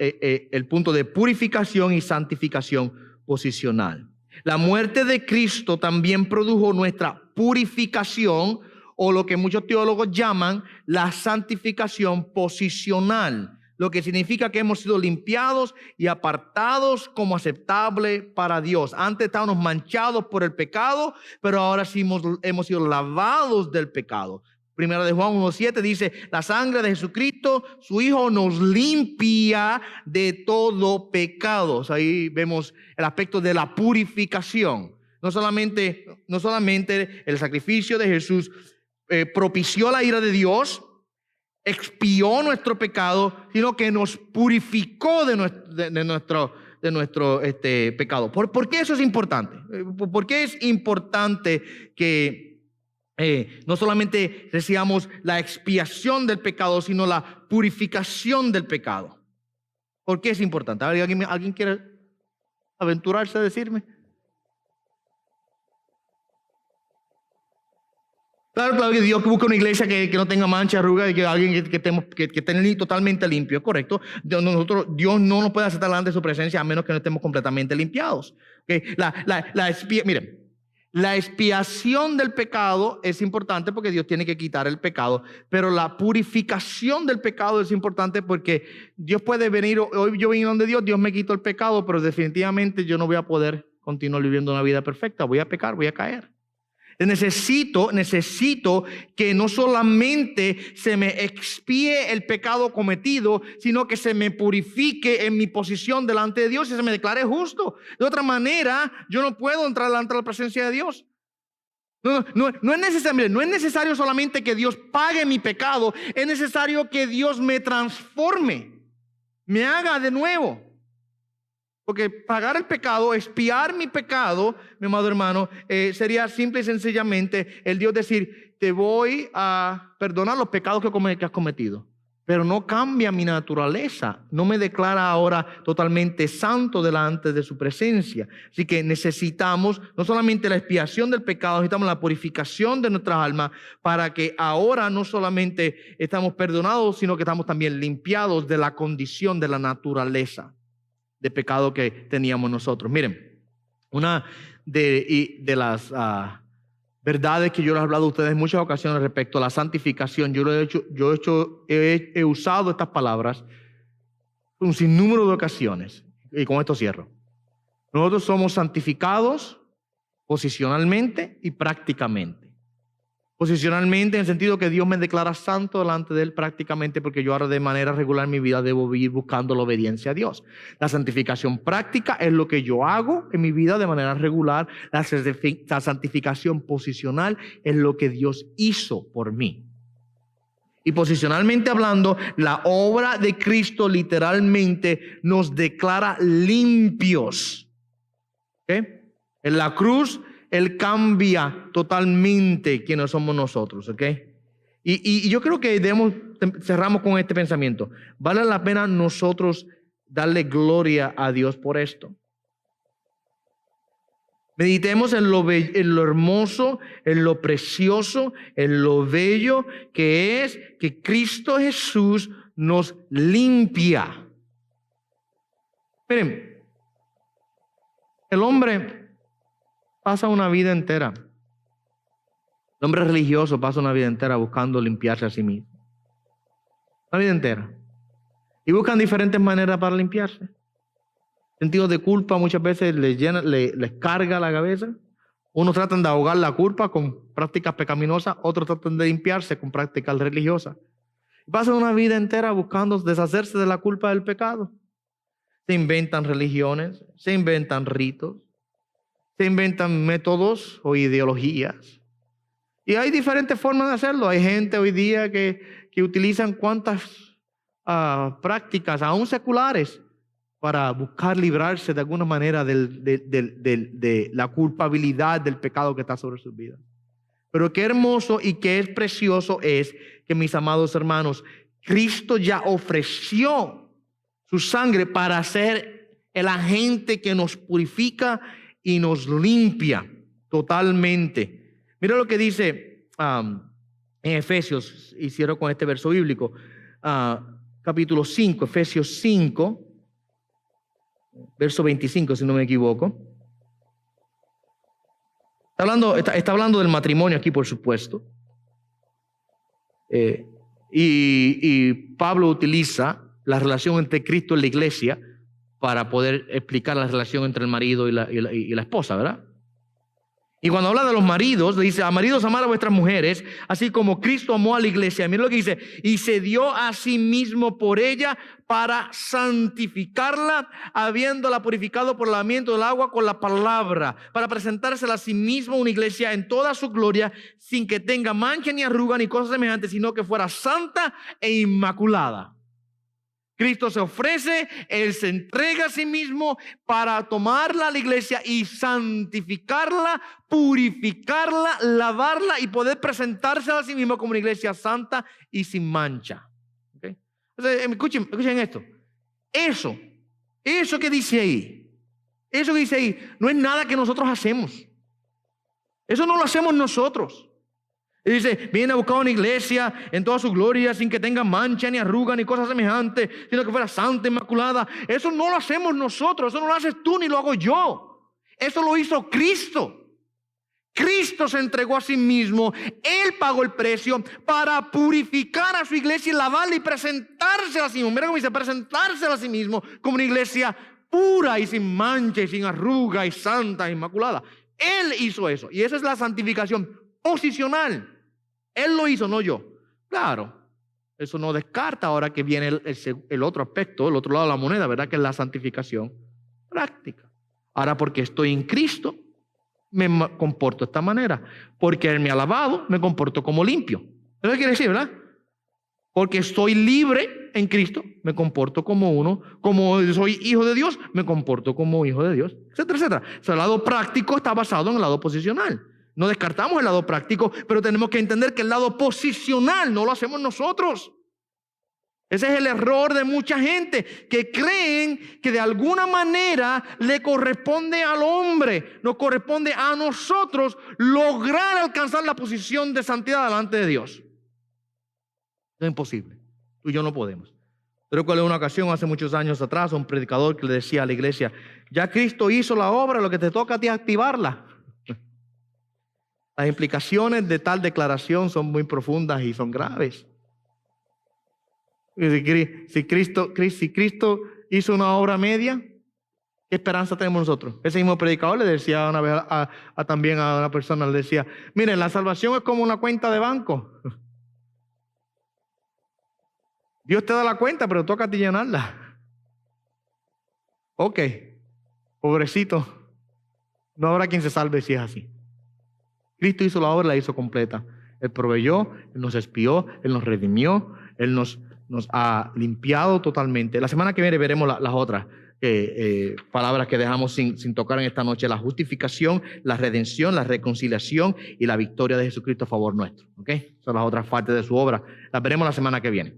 el punto de purificación y santificación posicional. La muerte de Cristo también produjo nuestra purificación, o lo que muchos teólogos llaman la santificación posicional, lo que significa que hemos sido limpiados y apartados como aceptable para Dios. Antes estábamos manchados por el pecado, pero ahora sí hemos sido lavados del pecado. Primera de Juan 1:7 dice: la sangre de Jesucristo, su Hijo, nos limpia de todo pecado. O sea, ahí vemos el aspecto de la purificación. No solamente el sacrificio de Jesús propició la ira de Dios, expió nuestro pecado, sino que nos purificó de nuestro pecado. ¿Por qué eso es importante? ¿Por qué es importante que no solamente recibamos la expiación del pecado, sino la purificación del pecado? ¿Por qué es importante? A ver, ¿alguien quiere aventurarse a decirme? Claro que Dios busca una iglesia que no tenga mancha, arruga, y que alguien que esté totalmente limpio, ¿correcto? Dios no nos puede aceptar delante de su presencia a menos que no estemos completamente limpiados. ¿Okay? Miren, la expiación del pecado es importante porque Dios tiene que quitar el pecado, pero la purificación del pecado es importante porque Dios puede venir, hoy yo vine donde Dios me quitó el pecado, pero definitivamente yo no voy a poder continuar viviendo una vida perfecta, voy a pecar, voy a caer. Necesito que no solamente se me expíe el pecado cometido, sino que se me purifique en mi posición delante de Dios y se me declare justo. De otra manera, yo no puedo entrar delante de la presencia de Dios. No es necesario solamente que Dios pague mi pecado, es necesario que Dios me transforme, me haga de nuevo. Porque pagar el pecado, expiar mi pecado, mi amado hermano, sería simple y sencillamente el Dios decir, te voy a perdonar los pecados que has cometido. Pero no cambia mi naturaleza, no me declara ahora totalmente santo delante de su presencia. Así que necesitamos no solamente la expiación del pecado, necesitamos la purificación de nuestras almas para que ahora no solamente estamos perdonados, sino que estamos también limpiados de la condición de la naturaleza de pecado que teníamos nosotros. Miren, una de las verdades que yo les he hablado a ustedes en muchas ocasiones respecto a la santificación, he usado estas palabras un sinnúmero de ocasiones, y con esto cierro. Nosotros somos santificados posicionalmente y prácticamente. Posicionalmente en el sentido que Dios me declara santo delante de Él prácticamente, porque yo ahora de manera regular en mi vida debo vivir buscando la obediencia a Dios. La santificación práctica es lo que yo hago en mi vida de manera regular. La santificación posicional es lo que Dios hizo por mí. Y posicionalmente hablando, la obra de Cristo literalmente nos declara limpios. ¿Okay? En la cruz Él cambia totalmente quienes somos nosotros, ¿ok? Y yo creo que cerramos con este pensamiento. Vale la pena nosotros darle gloria a Dios por esto. Meditemos en lo hermoso, en lo precioso, en lo bello que es que Cristo Jesús nos limpia. Miren, el hombre pasa una vida entera. El hombre religioso pasa una vida entera buscando limpiarse a sí mismo. Una vida entera. Y buscan diferentes maneras para limpiarse. Sentidos de culpa muchas veces les carga la cabeza. Unos tratan de ahogar la culpa con prácticas pecaminosas, otros tratan de limpiarse con prácticas religiosas. Pasan una vida entera buscando deshacerse de la culpa del pecado. Se inventan religiones, se inventan ritos, se inventan métodos o ideologías. Y hay diferentes formas de hacerlo. Hay gente hoy día que utilizan cuantas prácticas, aún seculares, para buscar librarse de alguna manera de la culpabilidad del pecado que está sobre sus vidas. Pero qué hermoso y qué es precioso es que, mis amados hermanos, Cristo ya ofreció su sangre para ser el agente que nos purifica y nos limpia totalmente. Mira lo que dice en Efesios, y cierro con este verso bíblico, capítulo 5, Efesios 5, verso 25, si no me equivoco. Está hablando del matrimonio aquí, por supuesto. Y Pablo utiliza la relación entre Cristo y la iglesia para poder explicar la relación entre el marido y la esposa, ¿verdad? Y cuando habla de los maridos, le dice: a maridos, amad a vuestras mujeres, así como Cristo amó a la iglesia. Mira lo que dice: y se dio a sí mismo por ella para santificarla, habiéndola purificado por el lavamiento del agua con la palabra, para presentársela a sí mismo una iglesia en toda su gloria, sin que tenga mancha ni arruga ni cosas semejantes, sino que fuera santa e inmaculada. Cristo se ofrece, Él se entrega a sí mismo para tomarla a la iglesia y santificarla, purificarla, lavarla y poder presentársela a sí mismo como una iglesia santa y sin mancha. ¿Okay? Entonces, escuchen esto. Eso que dice ahí, no es nada que nosotros hacemos. Eso no lo hacemos nosotros. Y dice: viene a buscar una iglesia en toda su gloria, sin que tenga mancha, ni arruga, ni cosas semejantes, sino que fuera santa, inmaculada. Eso no lo hacemos nosotros, eso no lo haces tú ni lo hago yo. Eso lo hizo Cristo. Cristo se entregó a sí mismo, Él pagó el precio para purificar a su iglesia y lavarla y presentársela a sí mismo. Mira cómo dice: presentársela a sí mismo como una iglesia pura y sin mancha y sin arruga y santa e inmaculada. Él hizo eso. Y esa es la santificación posicional. Él lo hizo, no yo. Claro, eso no descarta ahora que viene el otro aspecto, el otro lado de la moneda, ¿verdad? Que es la santificación práctica. Ahora, porque estoy en Cristo, me comporto de esta manera. Porque Él me ha lavado, me comporto como limpio. ¿Eso quiere decir, verdad? Porque estoy libre en Cristo, me comporto como uno. Como soy hijo de Dios, me comporto como hijo de Dios, etcétera, etcétera. O sea, el lado práctico está basado en el lado posicional. No descartamos el lado práctico, pero tenemos que entender que el lado posicional no lo hacemos nosotros. Ese es el error de mucha gente, que creen que de alguna manera le corresponde al hombre, nos corresponde a nosotros lograr alcanzar la posición de santidad delante de Dios. Es imposible. Tú y yo no podemos. Recuerdo una ocasión hace muchos años atrás, un predicador que le decía a la iglesia: ya Cristo hizo la obra, lo que te toca a ti es activarla. Las implicaciones de tal declaración son muy profundas y son graves. Si Cristo hizo una obra media, ¿qué esperanza tenemos nosotros? Ese mismo predicador le decía una vez también a una persona, le decía: miren, la salvación es como una cuenta de banco. Dios te da la cuenta, pero toca a ti llenarla. Ok, pobrecito, no habrá quien se salve si es así. Cristo hizo la obra, la hizo completa. Él proveyó, Él nos expió, Él nos redimió, Él nos ha limpiado totalmente. La semana que viene veremos las otras palabras que dejamos sin tocar en esta noche: la justificación, la redención, la reconciliación y la victoria de Jesucristo a favor nuestro. ¿Okay? Son las otras partes de su obra. Las veremos la semana que viene.